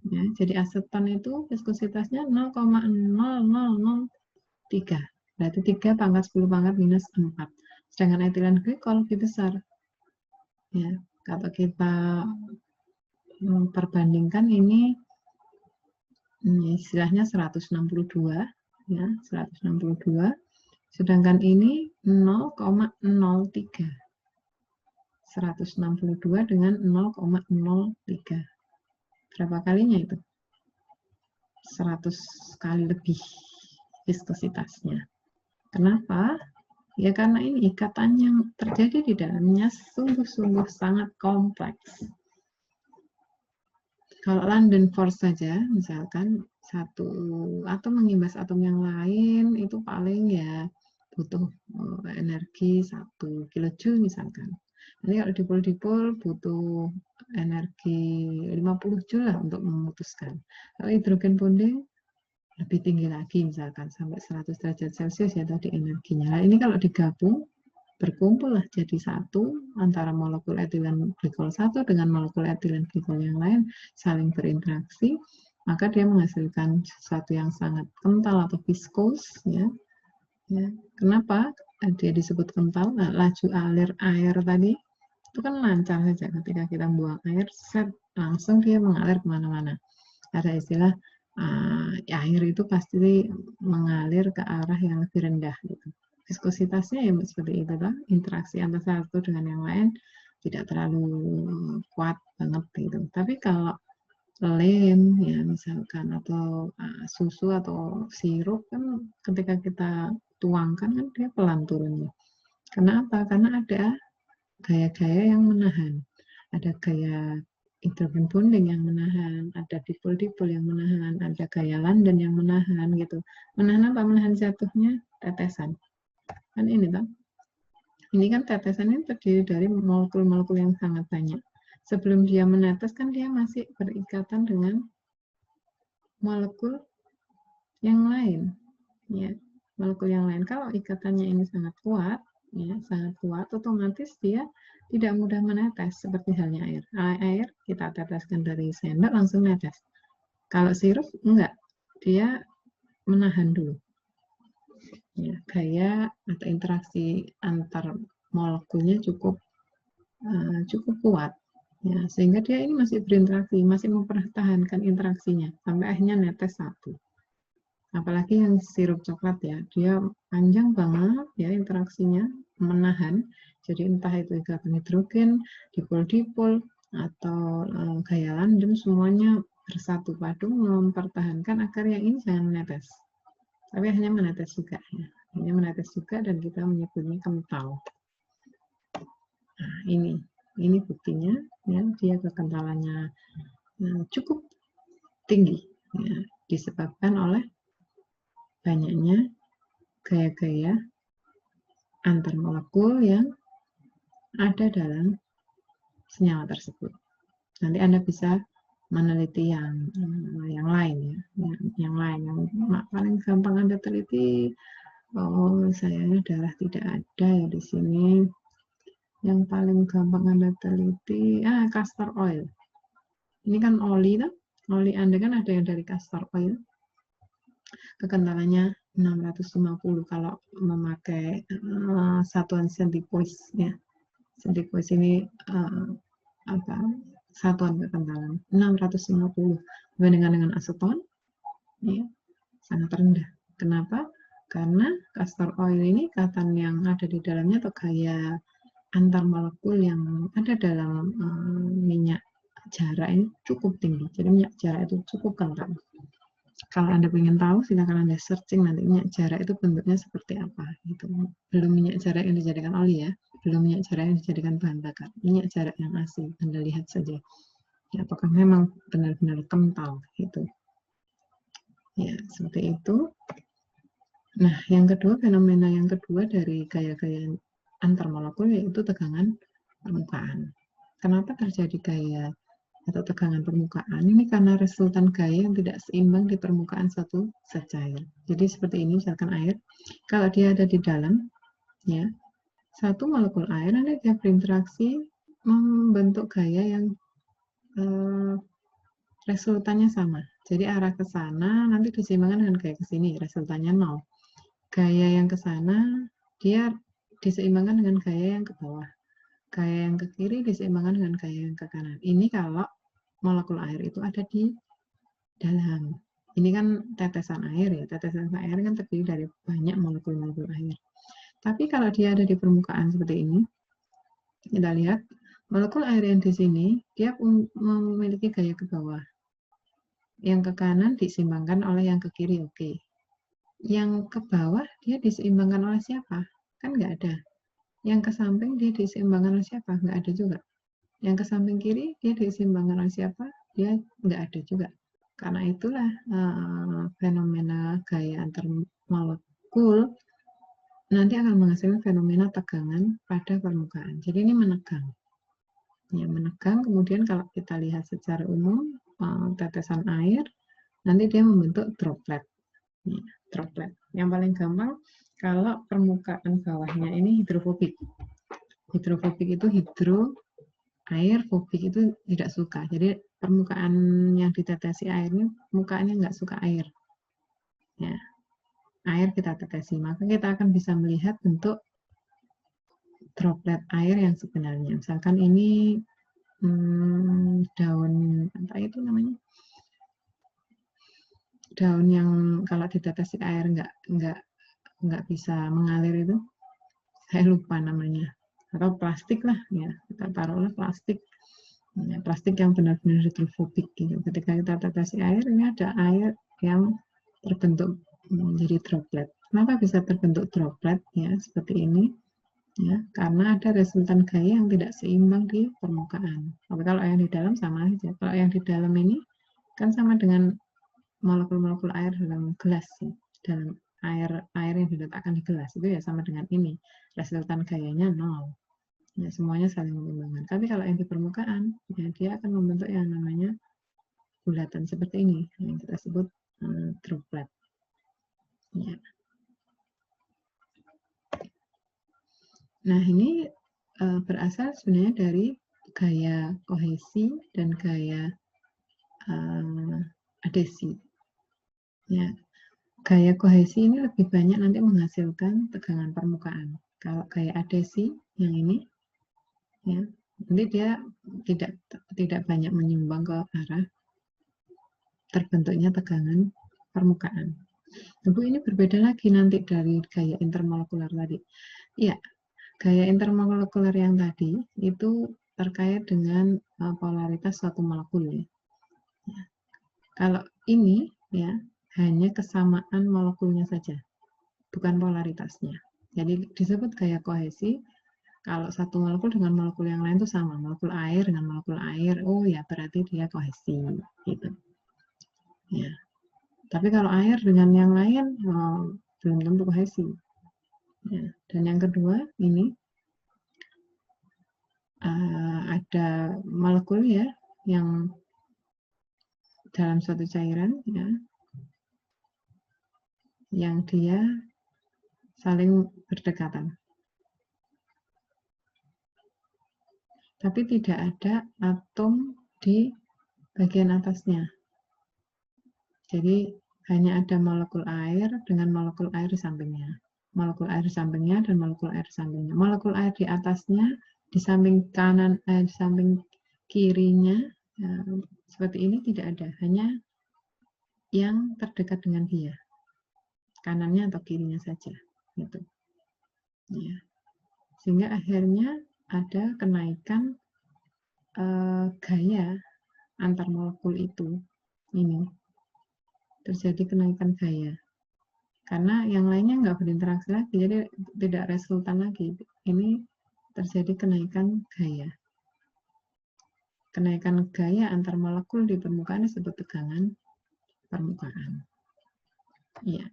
Ya, jadi aseton itu viskositasnya 0,0003. Berarti 3 pangkat 10 pangkat minus 4. Sedangkan etilen glikol lebih besar. Ya, kalau kita perbandingkan ini istilahnya 162, ya, 162. Sedangkan ini 0,03. 162 dengan 0,03. Berapa kalinya itu? 100 kali lebih viskositasnya. Kenapa? Ya karena ini ikatan yang terjadi di dalamnya sungguh-sungguh sangat kompleks. Kalau London Force saja, misalkan satu atom mengimbas atom yang lain, itu paling ya butuh energi 1 kilojoule misalkan. Nanti kalau dipol-dipol butuh energi 50 joule lah untuk memutuskan. Kalau hidrogen bonding lebih tinggi lagi, misalkan sampai 100 derajat Celcius ya tadi energinya. Nah, ini kalau digabung, berkumpul lah jadi satu antara molekul etilen glikol 1 dengan molekul etilen glikol yang lain saling berinteraksi, maka dia menghasilkan sesuatu yang sangat kental atau viskos ya. Kenapa dia disebut kental? Nah, laju alir air tadi itu kan lancar saja, ketika kita buang air set langsung dia mengalir kemana-mana. Ada istilah air itu pasti mengalir ke arah yang lebih rendah gitu. Viskositasnya ya seperti itu lah, interaksi antara satu dengan yang lain tidak terlalu kuat banget gitu. Tapi kalau lem ya misalkan atau susu atau sirup kan ketika kita tuangkan kan dia pelan turunnya. Kenapa? Karena ada gaya-gaya yang menahan. Ada gaya hidrogen bonding yang menahan, ada dipol-dipol yang menahan, ada gaya London yang menahan gitu. Menahan apa? Menahan jatuhnya tetesan. Kan ini kan? Ini kan tetesan ini terdiri dari molekul-molekul yang sangat banyak. Sebelum dia menetes kan dia masih berikatan dengan molekul yang lain. Ya, molekul yang lain. Kalau ikatannya ini sangat kuat, ya, sangat kuat, otomatis dia tidak mudah menetes seperti halnya air. Air kita teteskan dari sendok langsung netes. Kalau sirup enggak, dia menahan dulu. Ya, gaya atau interaksi antar molekulnya cukup kuat. Ya, sehingga dia ini masih berinteraksi, masih mempertahankan interaksinya sampai akhirnya netes satu. Apalagi yang sirup coklat ya, dia panjang banget ya interaksinya, menahan. Jadi entah itu ikatan hidrogen, dipol-dipol, atau gaya London, semuanya bersatu padu mempertahankan agar yang ini jangan menetes. Tapi hanya menetes juga ya. Hanya menetes juga dan kita menyebutnya kental. Nah, ini buktinya ya, dia kekentalannya cukup tinggi ya, disebabkan oleh banyaknya gaya-gaya antar molekul yang ada dalam senyawa tersebut. Nanti Anda bisa meneliti yang lain ya, yang lain yang paling gampang Anda teliti. Oh, sayangnya darah tidak ada ya di sini. Yang paling gampang Anda teliti, castor oil. Ini kan oli, kan? Oli Anda kan ada yang dari castor oil. Kekentalannya 650 kalau memakai satuan centipoise ya. Centipoise ini satuan kekentalan 650 dibandingkan dengan aseton ya, sangat rendah. Kenapa? Karena castor oil ini ikatan yang ada di dalamnya atau gaya antar molekul yang ada dalam minyak jarak ini cukup tinggi. Jadi minyak jarak itu cukup kental. Kalau Anda ingin tahu, silakan Anda searching nanti minyak jarak itu bentuknya seperti apa. Gitu. Belum minyak jarak yang dijadikan oli ya, belum minyak jarak yang dijadikan bahan bakar. Minyak jarak yang asli, Anda lihat saja. Ya, apakah memang benar-benar kental gitu. Ya, seperti itu. Nah, yang kedua, fenomena yang kedua dari gaya-gaya antar molekul yaitu tegangan permukaan. Kenapa terjadi gaya atau tegangan permukaan? Ini karena resultan gaya yang tidak seimbang di permukaan suatu zat cair. Jadi seperti ini, misalkan air, kalau dia ada di dalam, ya, satu molekul air nanti dia berinteraksi membentuk gaya yang resultannya sama. Jadi arah ke sana nanti diseimbangkan dengan gaya ke sini, resultannya 0. Gaya yang ke sana dia diseimbangkan dengan gaya yang ke bawah. Gaya yang ke kiri diseimbangkan dengan gaya yang ke kanan. Ini kalau molekul air itu ada di dalam. Ini kan tetesan air ya. Tetesan air kan terdiri dari banyak molekul-molekul air. Tapi kalau dia ada di permukaan seperti ini, kita lihat molekul air yang di sini dia memiliki gaya ke bawah. Yang ke kanan diseimbangkan oleh yang ke kiri, oke. Yang ke bawah dia diseimbangkan oleh siapa? Kan nggak ada. Yang ke samping dia diseimbangkan oleh siapa? Nggak ada juga. Yang ke samping kiri dia diseimbangkan oleh siapa? dia nggak ada juga. Karena itulah fenomena gaya antar molekul nanti akan menghasilkan fenomena tegangan pada permukaan. Jadi ini menegang. Ya, menegang, kemudian kalau kita lihat secara umum, tetesan air, nanti dia membentuk droplet. Ya, droplet. Yang paling gampang, kalau permukaan bawahnya ini hidrofobik. Hidrofobik itu air, fobik itu tidak suka. Jadi permukaan yang ditetesi airnya, permukaannya nggak suka air. Ya, air kita tetesi, maka kita akan bisa melihat bentuk droplet air yang sebenarnya. Misalkan ini daun apa itu namanya? Daun yang kalau ditetesi air nggak bisa mengalir itu, saya lupa namanya. Atau plastik lah ya, kita taruhlah plastik. Ya, plastik yang benar-benar hidrofobik gitu. Ketika kita tetesi air, ini ada air yang terbentuk menjadi droplet. Kenapa bisa terbentuk droplet ya seperti ini? Ya, karena ada resultan gaya yang tidak seimbang di permukaan. Tapi kalau yang di dalam sama aja. Kalau yang di dalam ini kan sama dengan molekul-molekul air dalam gelas, ya. Dalam air yang diletakkan di gelas itu ya sama dengan ini. Resultan gayanya 0. Ya, semuanya saling mengimbangkan. Tapi kalau yang di permukaan, ya dia akan membentuk yang namanya bulatan seperti ini, yang kita sebut droplet. Ya. Nah, ini berasal sebenarnya dari gaya kohesi dan gaya adesi. Ya, gaya kohesi ini lebih banyak nanti menghasilkan tegangan permukaan. Kalau gaya adesi yang ini, ya, nanti dia tidak banyak menyumbang ke arah terbentuknya tegangan permukaan. Ibu, ini berbeda lagi nanti dari gaya intermolekuler tadi. Ya, gaya intermolekuler yang tadi itu terkait dengan polaritas suatu molekul. Ya. Kalau ini ya hanya kesamaan molekulnya saja, bukan polaritasnya. Jadi disebut gaya kohesi kalau satu molekul dengan molekul yang lain itu sama, molekul air dengan molekul air, oh ya berarti dia kohesi gitu. Ya. Tapi kalau air dengan yang lain belum tentu kohesi. Ya. Dan yang kedua ini ada molekul ya yang dalam suatu cairan ya yang dia saling berdekatan. Tapi tidak ada atom di bagian atasnya. Jadi hanya ada molekul air dengan molekul air di sampingnya. Molekul air di sampingnya dan molekul air di sampingnya. Molekul air di atasnya, di samping kanan, di samping kirinya, seperti ini tidak ada. Hanya yang terdekat dengan dia. Kanannya atau kirinya saja. Gitu. Ya. Sehingga akhirnya ada kenaikan gaya antar molekul itu. Ini terjadi kenaikan gaya. Karena yang lainnya nggak berinteraksi lagi, jadi tidak resultan lagi. Ini terjadi kenaikan gaya. Kenaikan gaya antar molekul di permukaan disebut tegangan permukaan. Iya.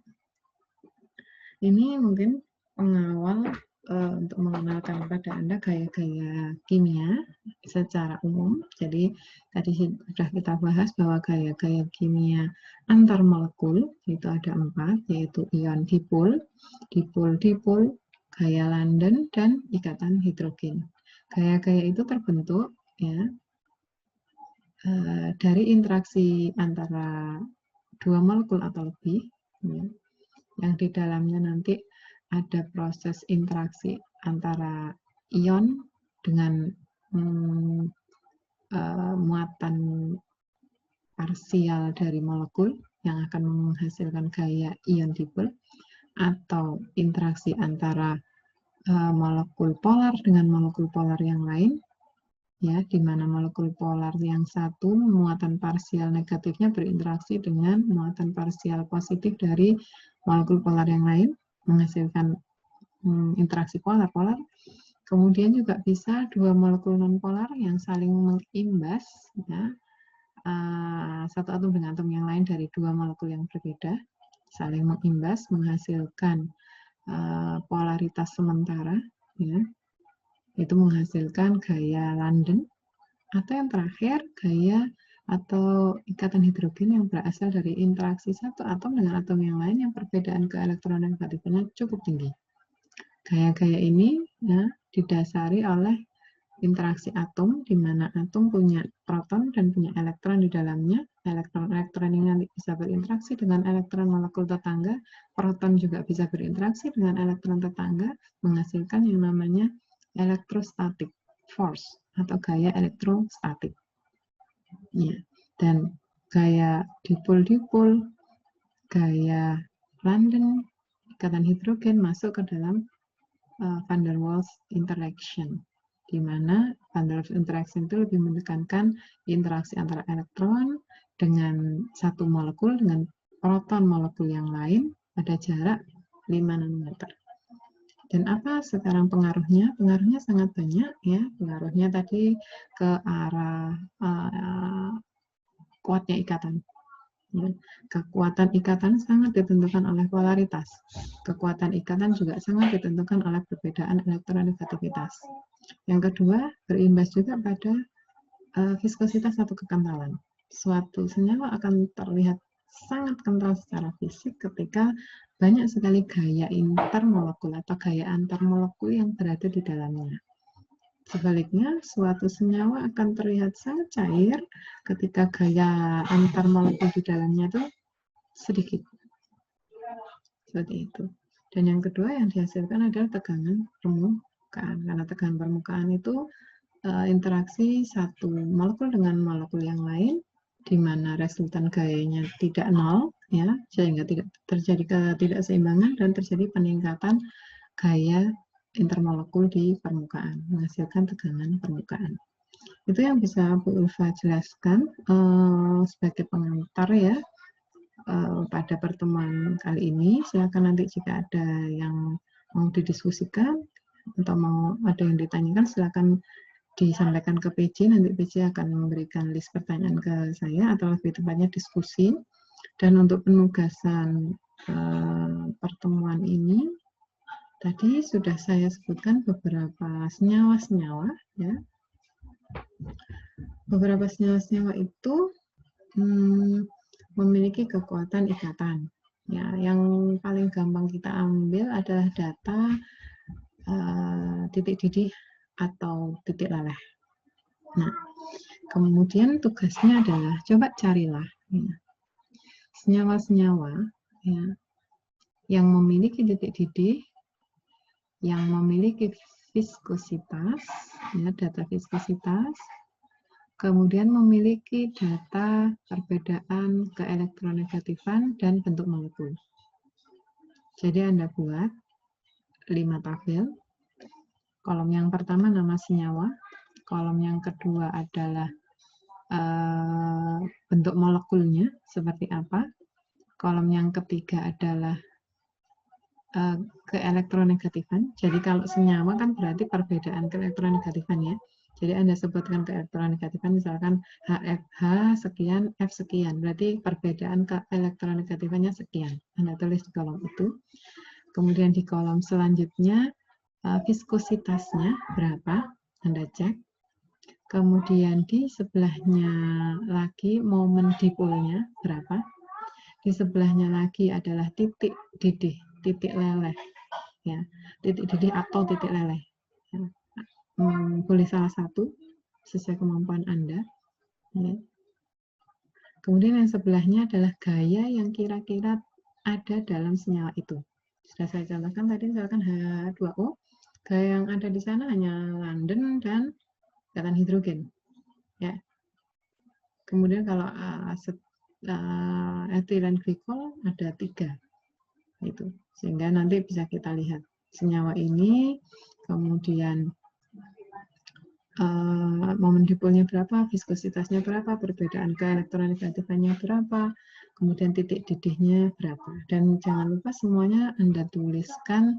Ini mungkin pengawal untuk mengenalkan kepada Anda gaya-gaya kimia secara umum. Jadi tadi sudah kita bahas bahwa gaya-gaya kimia antar molekul itu ada 4, yaitu ion dipol, dipol-dipol, gaya London, dan ikatan hidrogen. Gaya-gaya itu terbentuk ya dari interaksi antara dua molekul atau lebih, ya, yang di dalamnya nanti ada proses interaksi antara ion dengan muatan parsial dari molekul yang akan menghasilkan gaya ion dipol, atau interaksi antara molekul polar dengan molekul polar yang lain, ya, di mana molekul polar yang satu muatan parsial negatifnya berinteraksi dengan muatan parsial positif dari molekul polar yang lain, menghasilkan interaksi polar-polar. Kemudian juga bisa dua molekul nonpolar yang saling mengimbas, ya, satu atom dengan atom yang lain dari dua molekul yang berbeda, saling mengimbas, menghasilkan polaritas sementara, ya, itu menghasilkan gaya London, atau yang terakhir gaya atau ikatan hidrogen yang berasal dari interaksi satu atom dengan atom yang lain yang perbedaan keelektronegatifnya cukup tinggi. Gaya-gaya ini ya, didasari oleh interaksi atom, di mana atom punya proton dan punya elektron di dalamnya. Elektron-elektron ini nanti bisa berinteraksi dengan elektron molekul tetangga, proton juga bisa berinteraksi dengan elektron tetangga, menghasilkan yang namanya electrostatic force atau gaya elektrostatik. Ya. Dan gaya dipol-dipol, gaya London, ikatan hidrogen masuk ke dalam van der Waals interaction, di mana van der Waals interaction itu lebih menekankan interaksi antara elektron dengan satu molekul dengan proton molekul yang lain pada jarak 5 nanometer. Dan apa sekarang pengaruhnya? Pengaruhnya sangat banyak ya. Pengaruhnya tadi ke arah kuatnya ikatan. Ya. Kekuatan ikatan sangat ditentukan oleh polaritas. Kekuatan ikatan juga sangat ditentukan oleh perbedaan elektronegativitas. Yang kedua, berimbas juga pada viskositas atau kekentalan. Suatu senyawa akan terlihat sangat kental secara fisik ketika banyak sekali gaya intermolekul atau gaya antarmolekul yang berada di dalamnya. Sebaliknya, suatu senyawa akan terlihat sangat cair ketika gaya antar molekul di dalamnya itu sedikit. Seperti itu. Dan yang kedua yang dihasilkan adalah tegangan permukaan. Karena tegangan permukaan itu interaksi satu molekul dengan molekul yang lain, di mana resultan gayanya tidak nol, ya, sehingga tidak terjadi ketidakseimbangan dan terjadi peningkatan gaya intermolekul di permukaan, menghasilkan tegangan permukaan. Itu yang bisa Bu Ulfa jelaskan sebagai pengantar ya pada pertemuan kali ini. Silakan nanti jika ada yang mau didiskusikan atau mau ada yang ditanyakan, silakan disampaikan ke PJ, nanti PJ akan memberikan list pertanyaan ke saya atau lebih tepatnya diskusi. Dan untuk penugasan pertemuan ini, tadi sudah saya sebutkan beberapa senyawa-senyawa, ya. Beberapa senyawa-senyawa itu memiliki kekuatan ikatan. Ya, yang paling gampang kita ambil adalah data titik didih atau titik leleh. Nah, kemudian tugasnya adalah coba carilah senyawa-senyawa ya, yang memiliki titik didih, yang memiliki viskositas, ya, data viskositas, kemudian memiliki data perbedaan keelektronegatifan dan bentuk molekul. Jadi Anda buat 5 tabel. Kolom yang pertama nama senyawa, kolom yang kedua adalah bentuk molekulnya seperti apa, kolom yang ketiga adalah keelektronegatifan. Jadi kalau senyawa kan berarti perbedaan keelektronegatifan ya. Jadi Anda sebutkan keelektronegatifan misalkan HFH sekian, F sekian. Berarti perbedaan keelektronegatifannya sekian. Anda tulis di kolom itu. Kemudian di kolom selanjutnya viskositasnya berapa, Anda cek. Kemudian di sebelahnya lagi momen dipolnya berapa. Di sebelahnya lagi adalah titik didih, titik leleh, ya, titik didih atau titik leleh. Ya. Boleh salah satu sesuai kemampuan Anda. Ya. Kemudian yang sebelahnya adalah gaya yang kira-kira ada dalam senyawa itu. Sudah saya contohkan tadi, misalkan H2O, gaya yang ada di sana hanya London dan ikatan hidrogen. Ya. Kemudian kalau etilen glikol ada 3. Itu. Sehingga nanti bisa kita lihat senyawa ini, kemudian momen dipolnya berapa, viskositasnya berapa, perbedaan keelektronegatifannya berapa, kemudian titik didihnya berapa. Dan jangan lupa semuanya Anda tuliskan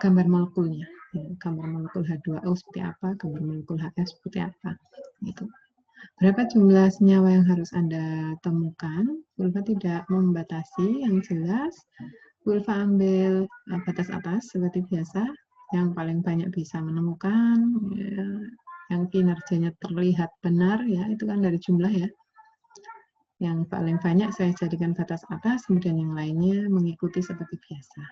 gambar molekulnya. Ya, gambar molekul H2O seperti apa, gambar molekul HF seperti apa. Gitu. Berapa jumlah senyawa yang harus Anda temukan? Pulva tidak membatasi, yang jelas. Pulva ambil batas atas seperti biasa, yang paling banyak bisa menemukan, ya, yang kinerjanya terlihat benar, ya itu kan dari jumlah ya. Yang paling banyak saya jadikan batas atas, kemudian yang lainnya mengikuti seperti biasa.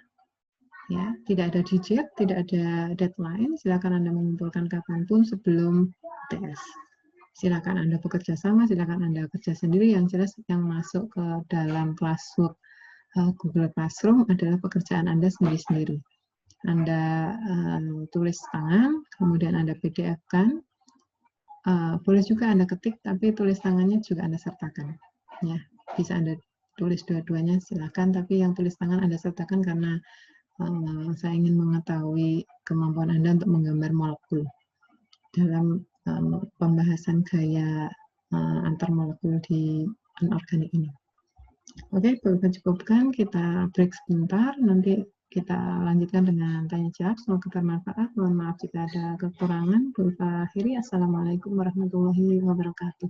Ya, tidak ada digit, tidak ada deadline. Silakan Anda mengumpulkan kapanpun sebelum tes. Silakan Anda bekerja sama, silakan Anda kerja sendiri. Yang jelas yang masuk ke dalam Classwork Google Classroom adalah pekerjaan Anda sendiri-sendiri. Anda tulis tangan, kemudian Anda PDF-kan. Boleh juga Anda ketik, tapi tulis tangannya juga Anda sertakan. Ya, bisa Anda tulis dua-duanya, silakan. Tapi yang tulis tangan Anda sertakan karena saya ingin mengetahui kemampuan Anda untuk menggambar molekul dalam pembahasan gaya antar molekul di anorganik ini. Oke, kita cukupkan, kita break sebentar, nanti kita lanjutkan dengan tanya jawab. Semoga bermanfaat. Mohon maaf jika ada kekurangan. Assalamualaikum warahmatullahi wabarakatuh.